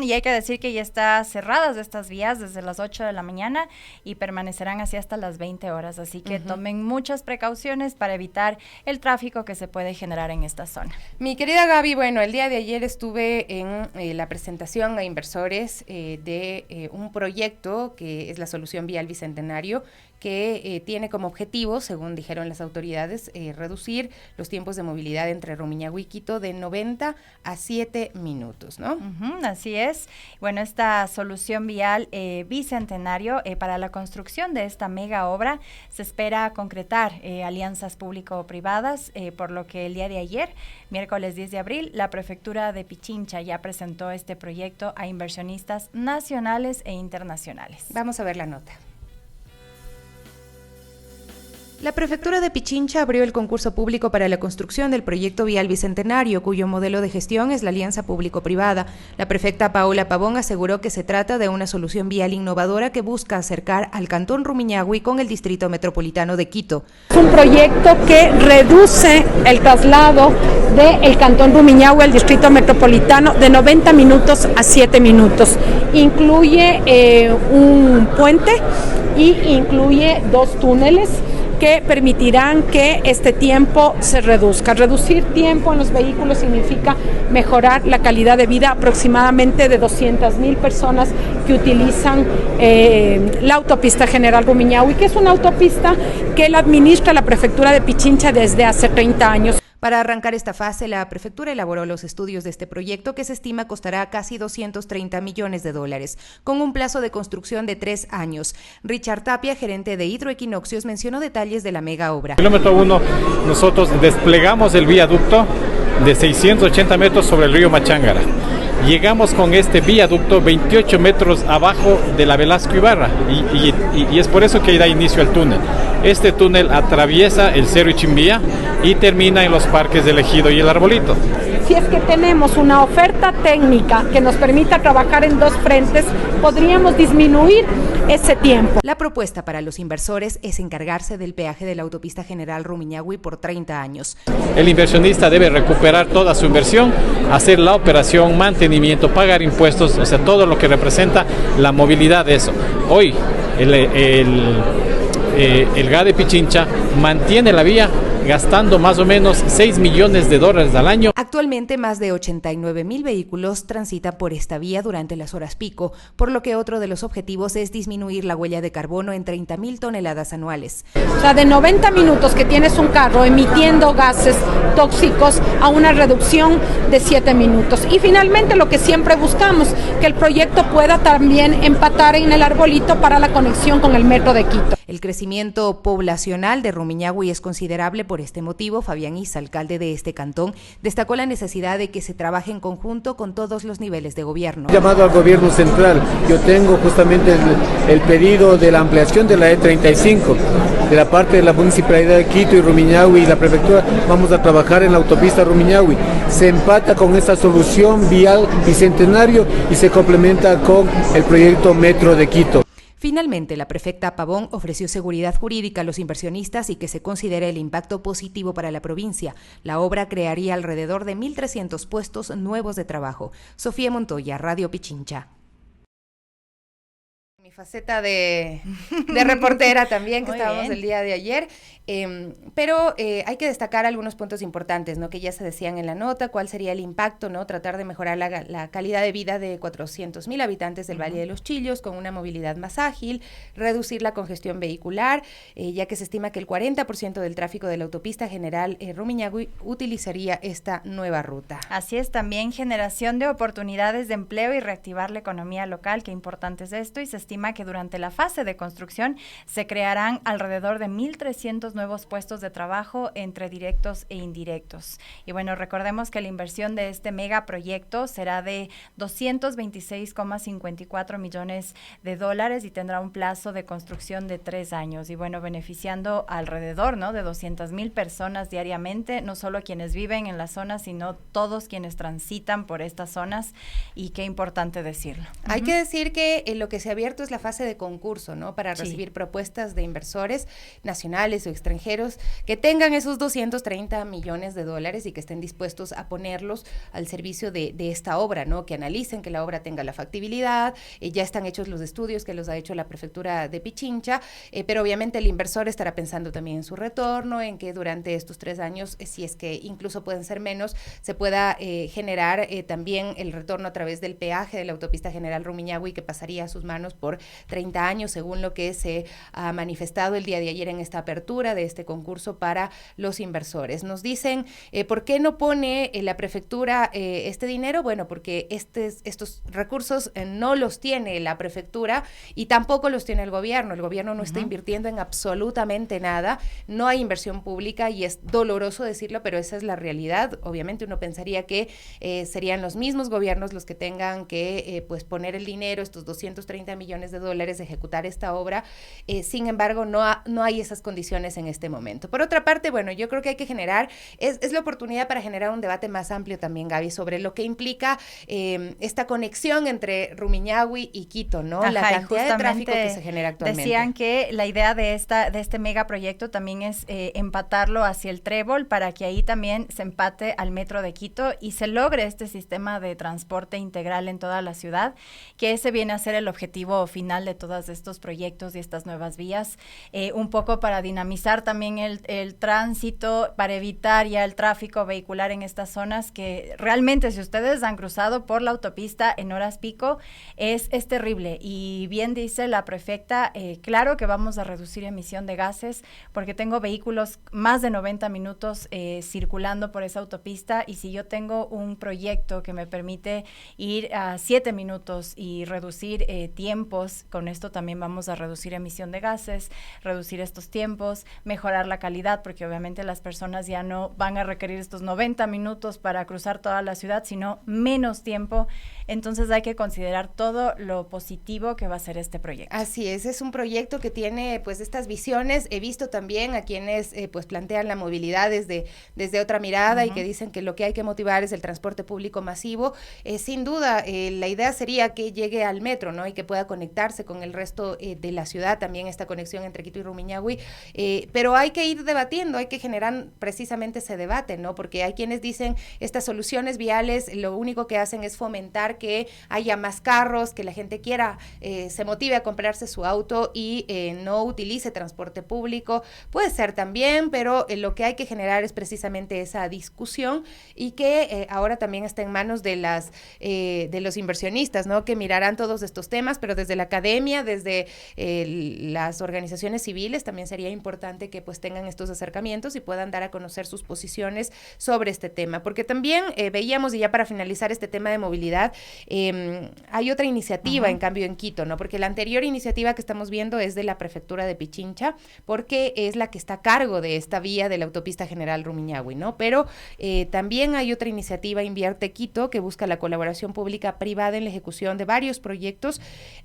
Y hay que decir que ya están cerradas estas vías desde las 8 de la mañana y permanecerán así hasta las 20 horas, así que tomen muchas precauciones para evitar el tráfico que se puede generar en esta zona. Mi querida Gaby, bueno, el día de ayer estuve en la presentación a inversores de un proyecto que es la Solución Vial Bicentenario, que tiene como objetivo, según dijeron las autoridades, reducir los tiempos de movilidad entre Rumiñahui y Quito de 90 a 7 minutos, ¿no? Así es. Bueno, esta solución vial bicentenario, para la construcción de esta mega obra se espera concretar alianzas público-privadas, por lo que el día de ayer, miércoles 10 de abril, la prefectura de Pichincha ya presentó este proyecto a inversionistas nacionales e internacionales. Vamos a ver la nota. La Prefectura de Pichincha abrió el concurso público para la construcción del proyecto vial Bicentenario, cuyo modelo de gestión es la alianza público-privada. La prefecta Paola Pavón aseguró que se trata de una solución vial innovadora que busca acercar al Cantón Rumiñahui con el Distrito Metropolitano de Quito. Es un proyecto que reduce el traslado del Cantón Rumiñahui al Distrito Metropolitano de 90 minutos a 7 minutos. Incluye un puente y incluye 2 túneles que permitirán que este tiempo se reduzca. Reducir tiempo en los vehículos significa mejorar la calidad de vida aproximadamente de 200,000 personas que utilizan la autopista General Rumiñahui, que es una autopista que la administra la Prefectura de Pichincha desde hace 30 años. Para arrancar esta fase, la prefectura elaboró los estudios de este proyecto que se estima costará casi $230 millones, con un plazo de construcción de 3 años. Richard Tapia, gerente de Hidroequinoccios, mencionó detalles de la mega obra. Kilómetro 1, nosotros desplegamos el viaducto de 680 metros sobre el río Machángara. Llegamos con este viaducto 28 metros abajo de la Velasco Ibarra y es por eso que da inicio al túnel. Este túnel atraviesa el Cerro Ichimbía y termina en los parques del Ejido y el Arbolito. Si es que tenemos una oferta técnica que nos permita trabajar en 2 frentes, podríamos disminuir ese tiempo. La propuesta para los inversores es encargarse del peaje de la autopista General Rumiñahui por 30 años. El inversionista debe recuperar toda su inversión, hacer la operación, mantenimiento, pagar impuestos, o sea, todo lo que representa la movilidad de eso. Hoy el GA de Pichincha mantiene la vía gastando más o menos $6 millones al año. Actualmente más de 89,000 vehículos transitan por esta vía durante las horas pico, por lo que otro de los objetivos es disminuir la huella de carbono en 30,000 toneladas anuales. O sea, de 90 minutos que tienes un carro emitiendo gases tóxicos a una reducción de 7 minutos. Y finalmente lo que siempre buscamos, que el proyecto pueda también empatar en el Arbolito para la conexión con el metro de Quito. El crecimiento poblacional de Rumiñahui es considerable. Por este motivo, Fabián Isa, alcalde de este cantón, destacó la necesidad de que se trabaje en conjunto con todos los niveles de gobierno. Llamado al gobierno central, yo tengo justamente el pedido de la ampliación de la E35, de la parte de la Municipalidad de Quito y Rumiñahui y la Prefectura. Vamos a trabajar en la autopista Rumiñahui. Se empata con esta solución vial Bicentenario y se complementa con el proyecto Metro de Quito. Finalmente, la prefecta Pavón ofreció seguridad jurídica a los inversionistas y que se considere el impacto positivo para la provincia. La obra crearía alrededor de 1,300 puestos nuevos de trabajo. Sofía Montoya, Radio Pichincha. Mi faceta de reportera también, que estábamos el día de ayer, pero hay que destacar algunos puntos importantes, ¿no? Que ya se decían en la nota, cuál sería el impacto, ¿no? Tratar de mejorar la calidad de vida de 400,000 habitantes del Valle de los Chillos con una movilidad más ágil, reducir la congestión vehicular, ya que se estima que el 40% del tráfico de la autopista General Rumiñahui utilizaría esta nueva ruta. Así es, también generación de oportunidades de empleo y reactivar la economía local, qué importante es esto, y se estima que durante la fase de construcción se crearán alrededor de 1,300 nuevos puestos de trabajo entre directos e indirectos. Y bueno, recordemos que la inversión de este megaproyecto será de $226,54 millones y tendrá un plazo de construcción de 3 años. Y bueno, beneficiando alrededor, ¿no?, de 200,000 personas diariamente, no solo quienes viven en la zona, sino todos quienes transitan por estas zonas. Y qué importante decirlo. Hay que decir que lo que se ha abierto es la fase de concurso, ¿no?, para recibir propuestas de inversores nacionales o extranjeros que tengan esos $230 millones y que estén dispuestos a ponerlos al servicio de esta obra, ¿no?, que analicen que la obra tenga la factibilidad. Ya están hechos los estudios que los ha hecho la Prefectura de Pichincha, pero obviamente el inversor estará pensando también en su retorno, en que durante estos 3 años, si es que incluso pueden ser menos, se pueda generar también el retorno a través del peaje de la autopista General Rumiñahui, que pasaría a sus manos por 30 años, según lo que se ha manifestado el día de ayer en esta apertura de este concurso para los inversores. Nos dicen, ¿por qué no pone la prefectura este dinero? Bueno, porque estos recursos no los tiene la prefectura y tampoco los tiene el gobierno. El gobierno no está invirtiendo en absolutamente nada, no hay inversión pública y es doloroso decirlo, pero esa es la realidad. Obviamente uno pensaría que serían los mismos gobiernos los que tengan que pues poner el dinero, estos $230 millones millones de dólares de ejecutar esta obra. Sin embargo, no hay esas condiciones en este momento. Por otra parte, bueno, yo creo que hay que generar, es la oportunidad para generar un debate más amplio también, Gaby, sobre lo que implica esta conexión entre Rumiñahui y Quito, ¿no? Ajá, la cantidad de tráfico que se genera actualmente. Decían que la idea de este megaproyecto también es empatarlo hacia el Trébol para que ahí también se empate al metro de Quito y se logre este sistema de transporte integral en toda la ciudad, que ese viene a ser el objetivo final de todos estos proyectos y estas nuevas vías, un poco para dinamizar también el tránsito, para evitar ya el tráfico vehicular en estas zonas que realmente, si ustedes han cruzado por la autopista en horas pico, es terrible. Y bien dice la prefecta, claro que vamos a reducir emisión de gases, porque tengo vehículos más de 90 minutos circulando por esa autopista, y si yo tengo un proyecto que me permite ir a 7 minutos y reducir tiempos, con esto también vamos a reducir emisión de gases, reducir estos tiempos, mejorar la calidad, porque obviamente las personas ya no van a requerir estos 90 minutos para cruzar toda la ciudad, sino menos tiempo. Entonces hay que considerar todo lo positivo que va a ser este proyecto. Así es un proyecto que tiene pues estas visiones. He visto también a quienes pues plantean la movilidad desde otra mirada, y que dicen que lo que hay que motivar es el transporte público masivo. Sin duda, la idea sería que llegue al metro, ¿no? Y que pueda conectarse con el resto de la ciudad, también esta conexión entre Quito y Rumiñahui, pero hay que ir debatiendo, hay que generar precisamente ese debate, ¿no? Porque hay quienes dicen estas soluciones viales lo único que hacen es fomentar que haya más carros, que la gente quiera, se motive a comprarse su auto y no utilice transporte público. Puede ser también, pero lo que hay que generar es precisamente esa discusión, y que ahora también está en manos de los inversionistas, ¿no? Que mirarán todos estos temas, pero desde la academia, desde las organizaciones civiles, también sería importante que pues tengan estos acercamientos y puedan dar a conocer sus posiciones sobre este tema, porque también veíamos, y ya para finalizar este tema de movilidad, hay otra iniciativa en cambio en Quito, ¿no? Porque la anterior iniciativa que estamos viendo es de la prefectura de Pichincha, porque es la que está a cargo de esta vía de la autopista General Rumiñahui, ¿no? Pero también hay otra iniciativa, Invierte Quito, que busca la colaboración pública-privada en la ejecución de varios proyectos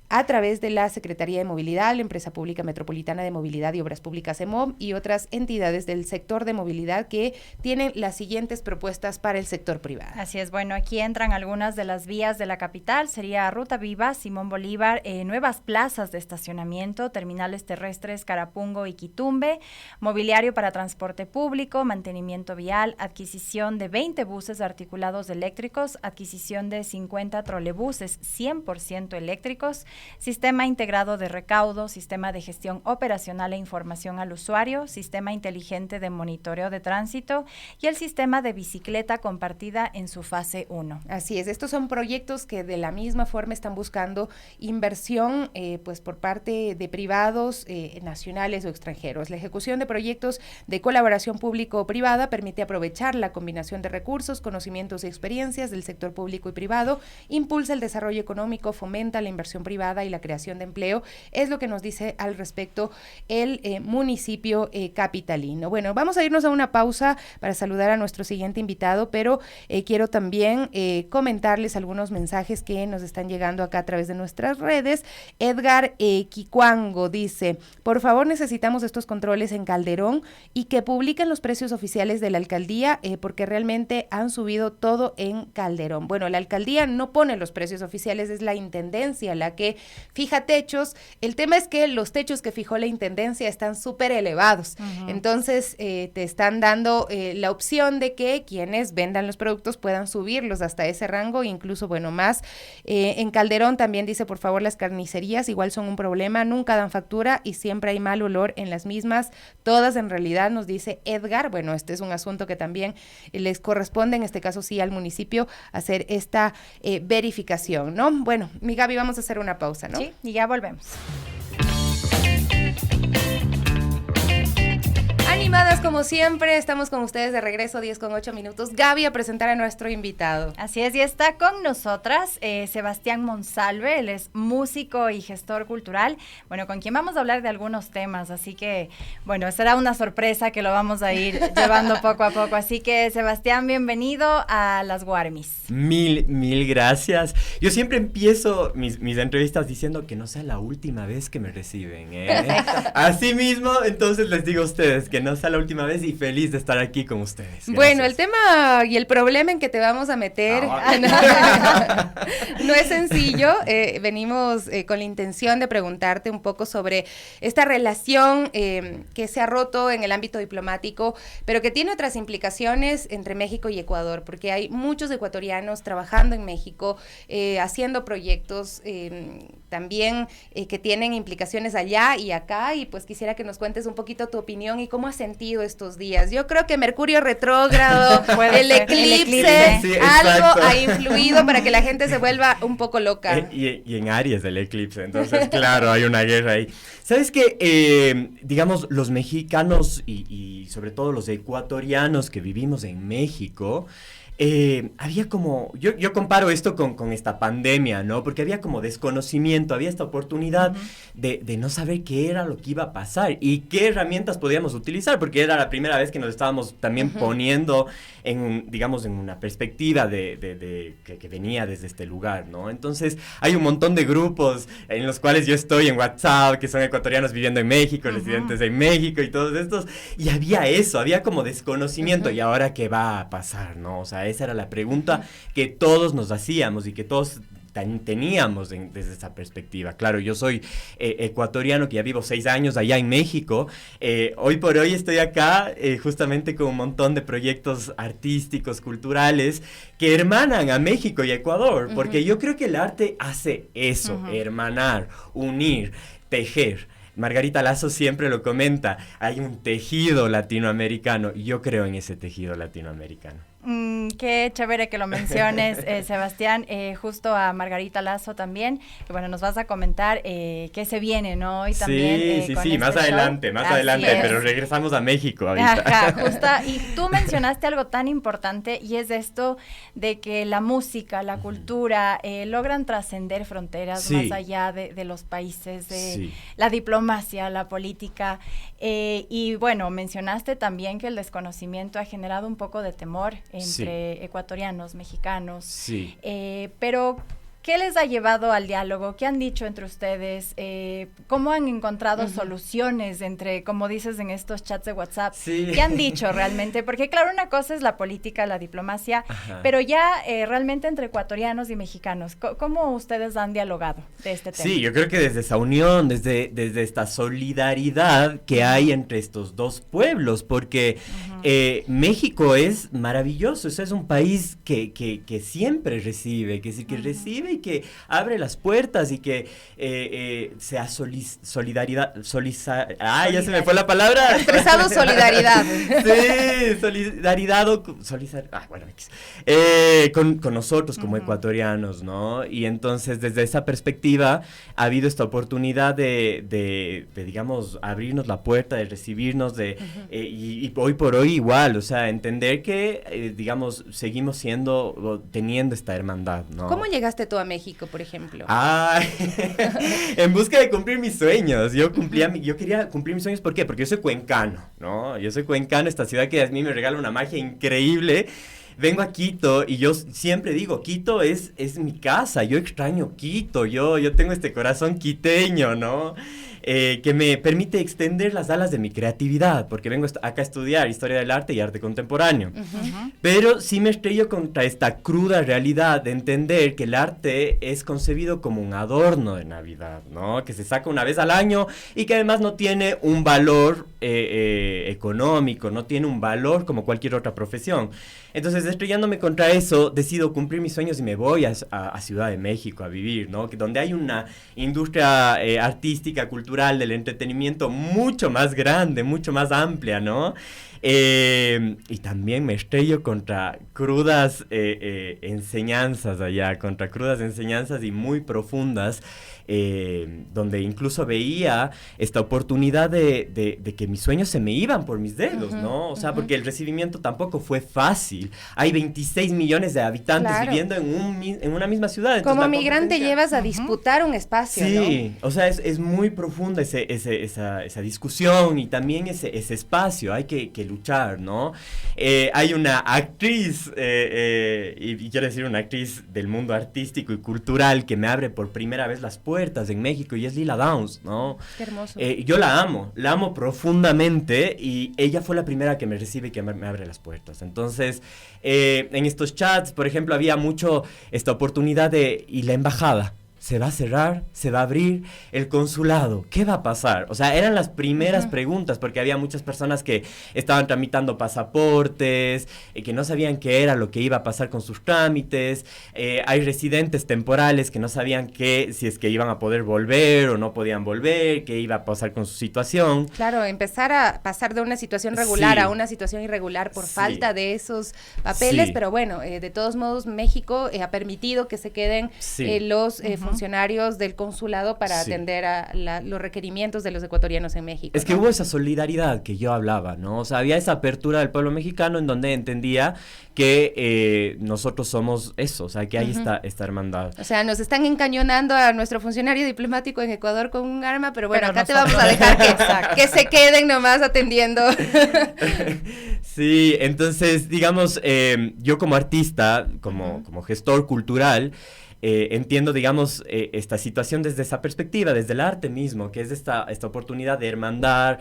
a través de la Secretaría de Movilidad, la Empresa Pública Metropolitana de Movilidad y Obras Públicas EMOB, y otras entidades del sector de movilidad que tienen las siguientes propuestas para el sector privado. Así es, bueno, aquí entran algunas de las vías de la capital, sería Ruta Viva, Simón Bolívar, nuevas plazas de estacionamiento, terminales terrestres Carapungo y Quitumbe, mobiliario para transporte público, mantenimiento vial, adquisición de 20 buses articulados eléctricos, adquisición de 50 trolebuses 100% eléctricos, sistema integrado de recaudo, sistema de gestión operacional e información al usuario, sistema inteligente de monitoreo de tránsito y el sistema de bicicleta compartida en su fase 1. Así es, estos son proyectos que de la misma forma están buscando inversión pues por parte de privados nacionales o extranjeros. La ejecución de proyectos de colaboración público-privada permite aprovechar la combinación de recursos, conocimientos y experiencias del sector público y privado, impulsa el desarrollo económico, fomenta la inversión privada y la creación de empleo, es lo que nos dice al respecto el municipio capitalino. Bueno, vamos a irnos a una pausa para saludar a nuestro siguiente invitado, pero quiero también comentarles algunos mensajes que nos están llegando acá a través de nuestras redes. Edgar Quicuango dice: por favor, necesitamos estos controles en Calderón y que publiquen los precios oficiales de la alcaldía, porque realmente han subido todo en Calderón. Bueno, la alcaldía no pone los precios oficiales, es la intendencia la que fija techos. El tema es que los techos que fijó la intendencia están súper elevados. Entonces, te están dando la opción de que quienes vendan los productos puedan subirlos hasta ese rango, incluso, bueno, más. En Calderón también dice: por favor, las carnicerías igual son un problema, nunca dan factura y siempre hay mal olor en las mismas, todas en realidad, nos dice Edgar. Bueno, este es un asunto que también les corresponde, en este caso sí, al municipio hacer esta verificación, ¿no? Bueno, mi Gaby, vamos a hacer una pausa, ¿no? Sí, y ya volvemos. Animadas como siempre, estamos con ustedes de regreso, 10:08. Gaby, a presentar a nuestro invitado. Así es, y está con nosotras Sebastián Monsalve, él es músico y gestor cultural, bueno, con quien vamos a hablar de algunos temas, así que, bueno, será una sorpresa que lo vamos a ir llevando poco a poco, así que, Sebastián, bienvenido a Las Guarmis. Mil gracias. Yo siempre empiezo mis entrevistas diciendo que no sea la última vez que me reciben, Así mismo, entonces les digo a ustedes que no sea la última vez y feliz de estar aquí con ustedes. Gracias. Bueno, el tema y el problema en que te vamos a meter no es sencillo. Venimos con la intención de preguntarte un poco sobre esta relación que se ha roto en el ámbito diplomático, pero que tiene otras implicaciones entre México y Ecuador, porque hay muchos ecuatorianos trabajando en México, haciendo proyectos también que tienen implicaciones allá y acá, y pues quisiera que nos cuentes un poquito tu opinión y cómo has sentido estos días. Yo creo que Mercurio retrógrado, el eclipse, sí, algo ha influido para que la gente se vuelva un poco loca. Y en Aries el eclipse, entonces claro, hay una guerra ahí. ¿Sabes qué? Digamos, los mexicanos y sobre todo los ecuatorianos que vivimos en México, había como, yo comparo esto con esta pandemia, ¿no? Porque había como desconocimiento, había esta oportunidad de no saber qué era lo que iba a pasar y qué herramientas podíamos utilizar, porque era la primera vez que nos estábamos también poniendo digamos, en una perspectiva que venía desde este lugar, ¿no? Entonces, hay un montón de grupos en los cuales yo estoy en WhatsApp, que son ecuatorianos viviendo en México, residentes en México y todos estos, y había eso, había como desconocimiento, y ahora qué va a pasar, ¿no? O sea, esa era la pregunta que todos nos hacíamos y que todos teníamos desde esa perspectiva. Claro, yo soy ecuatoriano, que ya vivo 6 años allá en México. Hoy por hoy estoy acá justamente con un montón de proyectos artísticos, culturales, que hermanan a México y a Ecuador, porque yo creo que el arte hace eso, hermanar, unir, tejer. Margarita Lazo siempre lo comenta, hay un tejido latinoamericano, y yo creo en ese tejido latinoamericano. Qué chévere que lo menciones, Sebastián, justo a Margarita Lazo también, que bueno, nos vas a comentar qué se viene, ¿no? Y también, sí, más adelante, pero regresamos a México ahorita. Ajá, justo, y tú mencionaste algo tan importante, y es esto de que la música, la cultura, logran trascender fronteras más allá de los países, de la diplomacia, la política, y bueno, mencionaste también que el desconocimiento ha generado un poco de temor entre ecuatorianos, mexicanos, pero ¿qué les ha llevado al diálogo? ¿Qué han dicho entre ustedes? ¿Cómo han encontrado soluciones entre, como dices en estos chats de WhatsApp? ¿Qué han dicho realmente? Porque claro, una cosa es la política, la diplomacia, pero ya realmente entre ecuatorianos y mexicanos, ¿cómo ustedes han dialogado de este tema? Sí, yo creo que desde esa unión, desde esta solidaridad que hay entre estos dos pueblos, porque México es maravilloso, es un país que siempre recibe, que recibe y que abre las puertas y que sea solidaridad, ya se me fue la palabra. Expresado solidaridad. Sí, solidaridad con nosotros como ecuatorianos, ¿no? Y entonces desde esa perspectiva ha habido esta oportunidad de digamos, abrirnos la puerta, de recibirnos, y hoy por hoy igual, o sea, entender que, digamos, seguimos teniendo esta hermandad, ¿no? ¿Cómo llegaste tú a México, por ejemplo? En busca de cumplir mis sueños. Yo quería cumplir mis sueños, ¿por qué? Porque yo soy cuencano, ¿no? Yo soy cuencano, esta ciudad que a mí me regala una magia increíble. Vengo a Quito y yo siempre digo, Quito es mi casa, yo extraño Quito, yo tengo este corazón quiteño, ¿no? Que me permite extender las alas de mi creatividad, porque vengo acá a estudiar Historia del Arte y Arte Contemporáneo. Pero sí me estrello contra esta cruda realidad de entender que el arte es concebido como un adorno de Navidad, ¿no? Que se saca una vez al año y que además no tiene un valor económico, no tiene un valor como cualquier otra profesión. Entonces, estrellándome contra eso, decido cumplir mis sueños y me voy a Ciudad de México a vivir, ¿no? Donde hay una industria artística, cultural, del entretenimiento mucho más grande, mucho más amplia, ¿no? Y también me estrello contra crudas enseñanzas allá, contra crudas enseñanzas y muy profundas, donde incluso veía esta oportunidad de que mis sueños se me iban por mis dedos, ¿no? O sea, porque el recibimiento tampoco fue fácil. Hay 26 millones de habitantes viviendo en una misma ciudad. Como migrante llevas a disputar un espacio, sí, ¿no? O sea, es muy profunda esa discusión y también ese espacio. Hay que luchar, ¿no? Hay una actriz, y quiero decir una actriz del mundo artístico y cultural que me abre por primera vez las puertas en México, y es Lila Downs, ¿no? Qué hermoso. Yo la amo profundamente, y ella fue la primera que me recibe y que me abre las puertas. Entonces, en estos chats, por ejemplo, había mucho esta oportunidad ¿y la embajada? ¿Se va a cerrar? ¿Se va a abrir? ¿El consulado? ¿Qué va a pasar? O sea, eran las primeras preguntas, porque había muchas personas que estaban tramitando pasaportes, que no sabían qué era lo que iba a pasar con sus trámites. Hay residentes temporales que no sabían si es que iban a poder volver o no podían volver, qué iba a pasar con su situación. Claro, empezar a pasar de una situación regular a una situación irregular por falta de esos papeles, pero bueno, de todos modos México ha permitido que se queden los funcionarios del consulado para atender a los requerimientos de los ecuatorianos en México. Es que hubo esa solidaridad que yo hablaba, ¿no? O sea, había esa apertura del pueblo mexicano en donde entendía que nosotros somos eso, o sea, que hay esta hermandad. O sea, nos están encañonando a nuestro funcionario diplomático en Ecuador con un arma, pero bueno, acá te vamos a dejar que se queden nomás atendiendo. Sí, entonces, digamos, yo como artista, como gestor cultural, entiendo, digamos, esta situación desde esa perspectiva, desde el arte mismo, que es esta oportunidad de hermandar,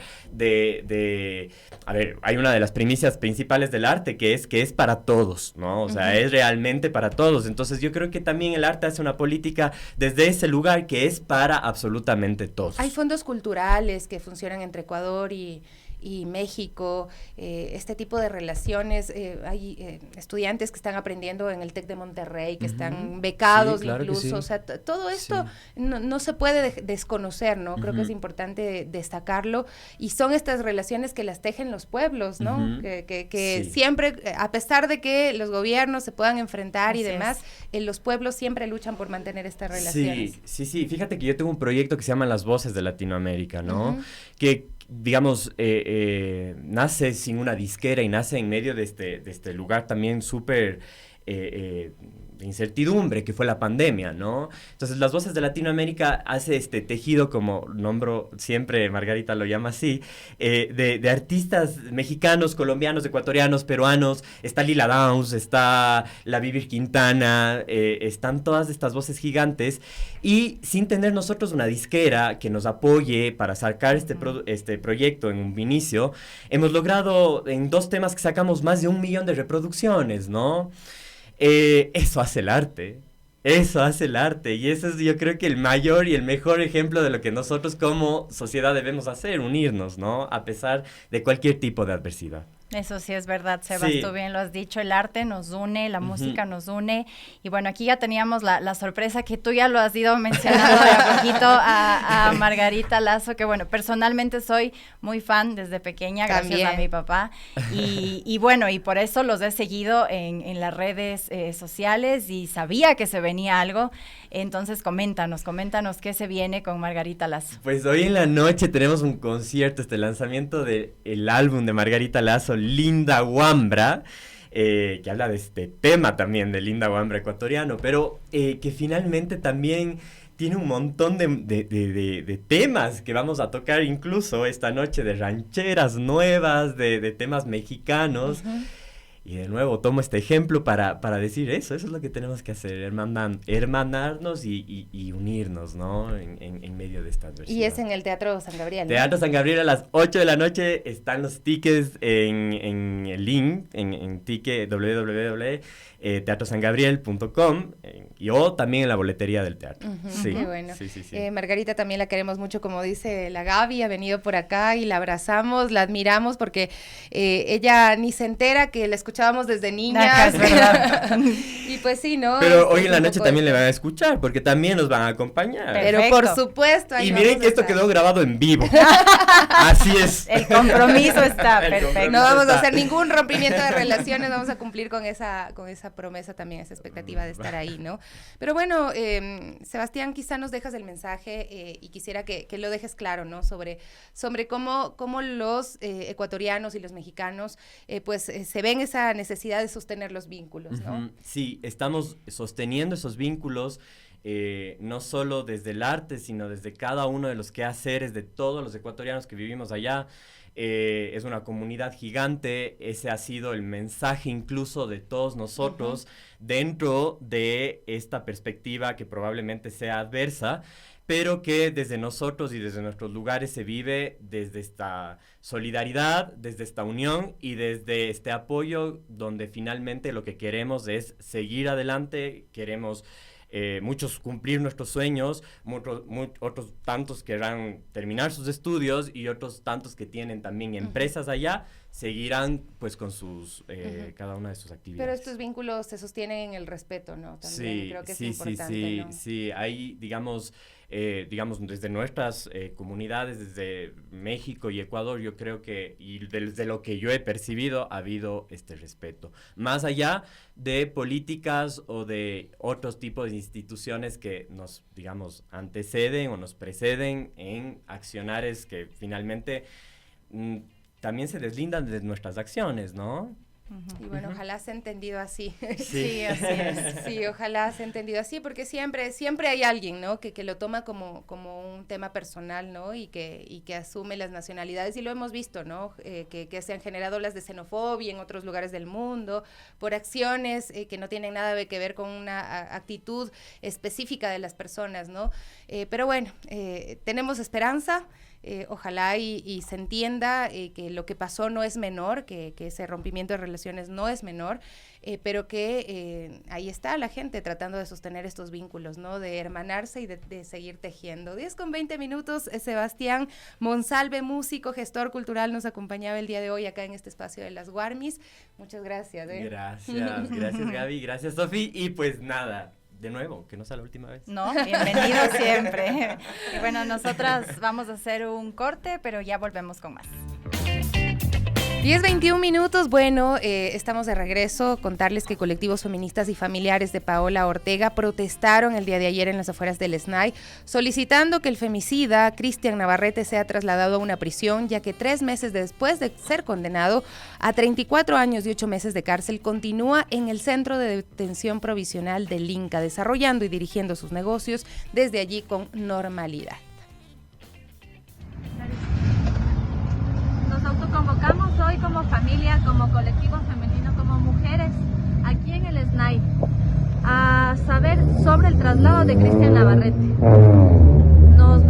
a ver, hay una de las primicias principales del arte que es para todos, ¿no? O sea, es realmente para todos. Entonces yo creo que también el arte hace una política desde ese lugar que es para absolutamente todos. Hay fondos culturales que funcionan entre Ecuador y México, este tipo de relaciones. Hay estudiantes que están aprendiendo en el TEC de Monterrey, que están becados incluso, o sea, todo esto no se puede desconocer, ¿no? Creo que es importante destacarlo, y son estas relaciones que las tejen los pueblos, ¿no? Que siempre, a pesar de que los gobiernos se puedan enfrentar y demás, los pueblos siempre luchan por mantener estas relaciones. Sí, fíjate que yo tengo un proyecto que se llama Las Voces de Latinoamérica, ¿no? Que digamos, nace sin una disquera y nace en medio de este lugar también súper de incertidumbre que fue la pandemia, ¿no? Entonces, Las Voces de Latinoamérica hace este tejido, como nombro siempre, Margarita lo llama así, de artistas mexicanos, colombianos, ecuatorianos, peruanos. Está Lila Downs, está la Vivir Quintana, están todas estas voces gigantes, y sin tener nosotros una disquera que nos apoye para sacar este proyecto en un inicio, hemos logrado en 2 temas que sacamos más de 1 millón de reproducciones, ¿no? Eso hace el arte, y eso es, yo creo que el mayor y el mejor ejemplo de lo que nosotros como sociedad debemos hacer, unirnos, ¿no? A pesar de cualquier tipo de adversidad. Eso sí es verdad, Sebas, tú bien lo has dicho, el arte nos une, la música nos une, y bueno, aquí ya teníamos la sorpresa que tú ya lo has ido mencionando de a poquito a Margarita Lazo, que bueno, personalmente soy muy fan desde pequeña, gracias a mi papá, y bueno, y por eso los he seguido en las redes sociales, y sabía que se venía algo. Entonces coméntanos qué se viene con Margarita Lazo. Pues hoy en la noche tenemos un concierto, lanzamiento del álbum de Margarita Lazo, Linda Wambra, que habla de este tema también de Linda Wambra ecuatoriano, pero que finalmente también tiene un montón de temas que vamos a tocar incluso esta noche, de rancheras nuevas, de temas mexicanos. Y de nuevo tomo este ejemplo para decir eso es lo que tenemos que hacer, hermanarnos y unirnos, ¿no? En medio de esta adversidad. Y es en el Teatro San Gabriel, ¿no? Teatro San Gabriel a las 8 de la noche, están los tickets en el link, en ticket www.teatrosangabriel.com, o también en la boletería del teatro. Sí. Qué bueno. Sí. Margarita también la queremos mucho, como dice la Gaby, ha venido por acá y la abrazamos, la admiramos porque ella ni se entera que la escuchábamos desde niña. Y pues sí, ¿no? Pero hoy en la noche también le van a escuchar porque también nos van a acompañar. Pero por supuesto. Y miren que esto quedó grabado en vivo. Así es. El compromiso está perfecto. No vamos a hacer ningún rompimiento de relaciones, vamos a cumplir con esa promesa también, esa expectativa de estar ahí, ¿no? Pero bueno, Sebastián, quizá nos dejas el mensaje y quisiera que lo dejes claro, ¿no? Sobre cómo los ecuatorianos y los mexicanos se ven esa necesidad de sostener los vínculos, ¿no? Sí, estamos sosteniendo esos vínculos. No solo desde el arte, sino desde cada uno de los quehaceres de todos los ecuatorianos que vivimos allá. Es una comunidad gigante, ese ha sido el mensaje incluso de todos nosotros dentro de esta perspectiva que probablemente sea adversa, pero que desde nosotros y desde nuestros lugares se vive desde esta solidaridad, desde esta unión y desde este apoyo donde finalmente lo que queremos es seguir adelante, queremos muchos cumplir nuestros sueños, otros tantos querrán terminar sus estudios y otros tantos que tienen también empresas allá, seguirán pues con sus cada una de sus actividades. Pero estos vínculos se sostienen en el respeto, ¿no? También creo que es importante, ¿no? Sí, hay, digamos, desde nuestras comunidades, desde México y Ecuador, yo creo que, y desde lo que yo he percibido, ha habido este respeto. Más allá de políticas o de otros tipos de instituciones que nos, digamos, anteceden o nos preceden en accionares que finalmente también se deslindan de nuestras acciones, ¿no? Y bueno, ojalá se ha entendido así. Sí, así es. Sí, ojalá se ha entendido así, porque siempre hay alguien, ¿no? Que lo toma como un tema personal, ¿no? Y que asume las nacionalidades, y lo hemos visto, ¿no? Que se han generado olas de xenofobia en otros lugares del mundo, por acciones que no tienen nada que ver con una actitud específica de las personas, ¿no? Pero bueno, tenemos esperanza. Ojalá y se entienda que lo que pasó no es menor, que ese rompimiento de relaciones no es menor, pero que ahí está la gente tratando de sostener estos vínculos, ¿no? De hermanarse y de seguir tejiendo. 10:20, Sebastián Monsalve, músico, gestor cultural, nos acompañaba el día de hoy acá en este espacio de las Guarmis. Muchas gracias. Gracias Gaby, gracias Sofi, y pues nada, de nuevo, que no sea la última vez. No, bienvenido siempre. Y bueno, nosotras vamos a hacer un corte, pero ya volvemos con más. 10:21, bueno, estamos de regreso. Contarles que colectivos feministas y familiares de Paola Ortega protestaron el día de ayer en las afueras del SNAI, solicitando que el femicida Cristian Navarrete sea trasladado a una prisión, ya que 3 meses después de ser condenado a 34 años y 8 meses de cárcel, continúa en el centro de detención provisional del Inca, desarrollando y dirigiendo sus negocios desde allí con normalidad. Nos autoconvocamos hoy como familia, como colectivo femenino, como mujeres, aquí en el SNAI, a saber sobre el traslado de Cristian Navarrete. No nos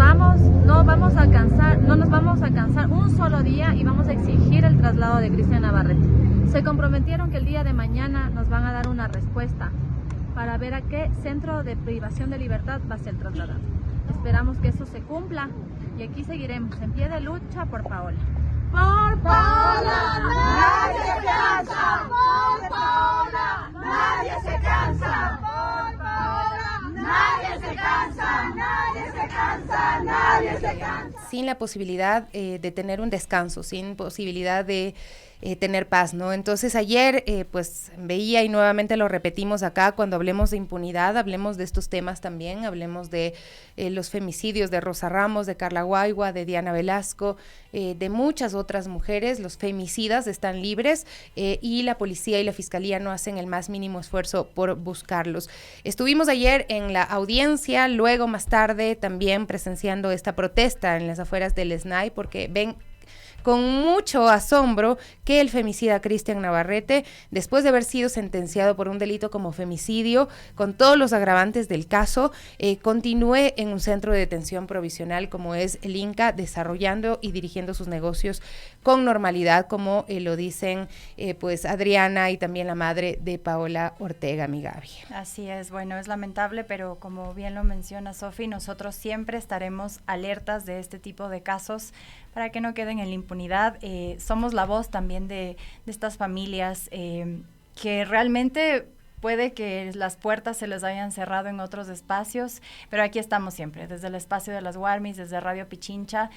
vamos a cansar un solo día y vamos a exigir el traslado de Cristian Navarrete. Se comprometieron que el día de mañana nos van a dar una respuesta para ver a qué centro de privación de libertad va a ser trasladado. Esperamos que eso se cumpla y aquí seguiremos en pie de lucha por Paola. ¡Por Paola nadie se cansa! ¡Por Paola nadie se cansa! ¡Por Paola nadie se cansa! ¡Nadie se cansa! ¡Nadie se cansa! Sin la posibilidad de tener un descanso, sin posibilidad de tener paz, ¿no? Entonces ayer pues veía, y nuevamente lo repetimos acá, cuando hablemos de impunidad, hablemos de estos temas también, hablemos de los femicidios de Rosa Ramos, de Carla Guaigua, de Diana Velasco, de muchas otras mujeres. Los femicidas están libres y la policía y la fiscalía no hacen el más mínimo esfuerzo por buscarlos. Estuvimos ayer en la audiencia, luego más tarde también presenciando esta protesta en las afueras del SNAI, porque ven con mucho asombro que el femicida Cristian Navarrete, después de haber sido sentenciado por un delito como femicidio, con todos los agravantes del caso, continúe en un centro de detención provisional como es el Inca, desarrollando y dirigiendo sus negocios con normalidad, como lo dicen pues Adriana y también la madre de Paola Ortega, mi Gaby. Así es, bueno, es lamentable, pero como bien lo menciona Sofi, nosotros siempre estaremos alertas de este tipo de casos para que no queden en la impunidad. Somos la voz también de estas familias que realmente puede que las puertas se les hayan cerrado en otros espacios, pero aquí estamos siempre, desde el espacio de las Guarmis, desde Radio Pichincha,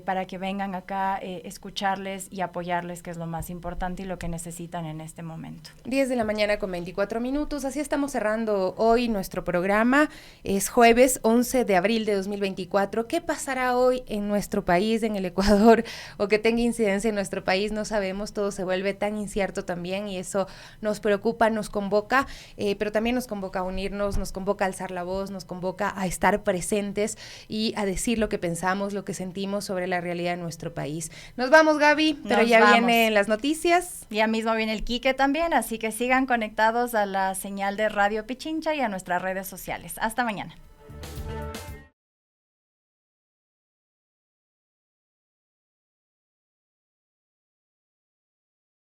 para que vengan acá, escucharles y apoyarles, que es lo más importante y lo que necesitan en este momento. 10 de la mañana con 24 minutos, así estamos cerrando hoy nuestro programa. Es jueves 11 de abril de 2024. ¿Qué pasará hoy en nuestro país, en el Ecuador, o que tenga incidencia en nuestro país? No sabemos, todo se vuelve tan incierto también y eso nos preocupa, nos convoca, pero también nos convoca a unirnos, nos convoca a alzar la voz, nos convoca a estar presentes y a decir lo que pensamos, lo que sentimos sobre la realidad de nuestro país. Nos vamos, Gaby, pero ya vienen las noticias. Ya mismo viene el Quique también, así que sigan conectados a la señal de Radio Pichincha y a nuestras redes sociales. Hasta mañana.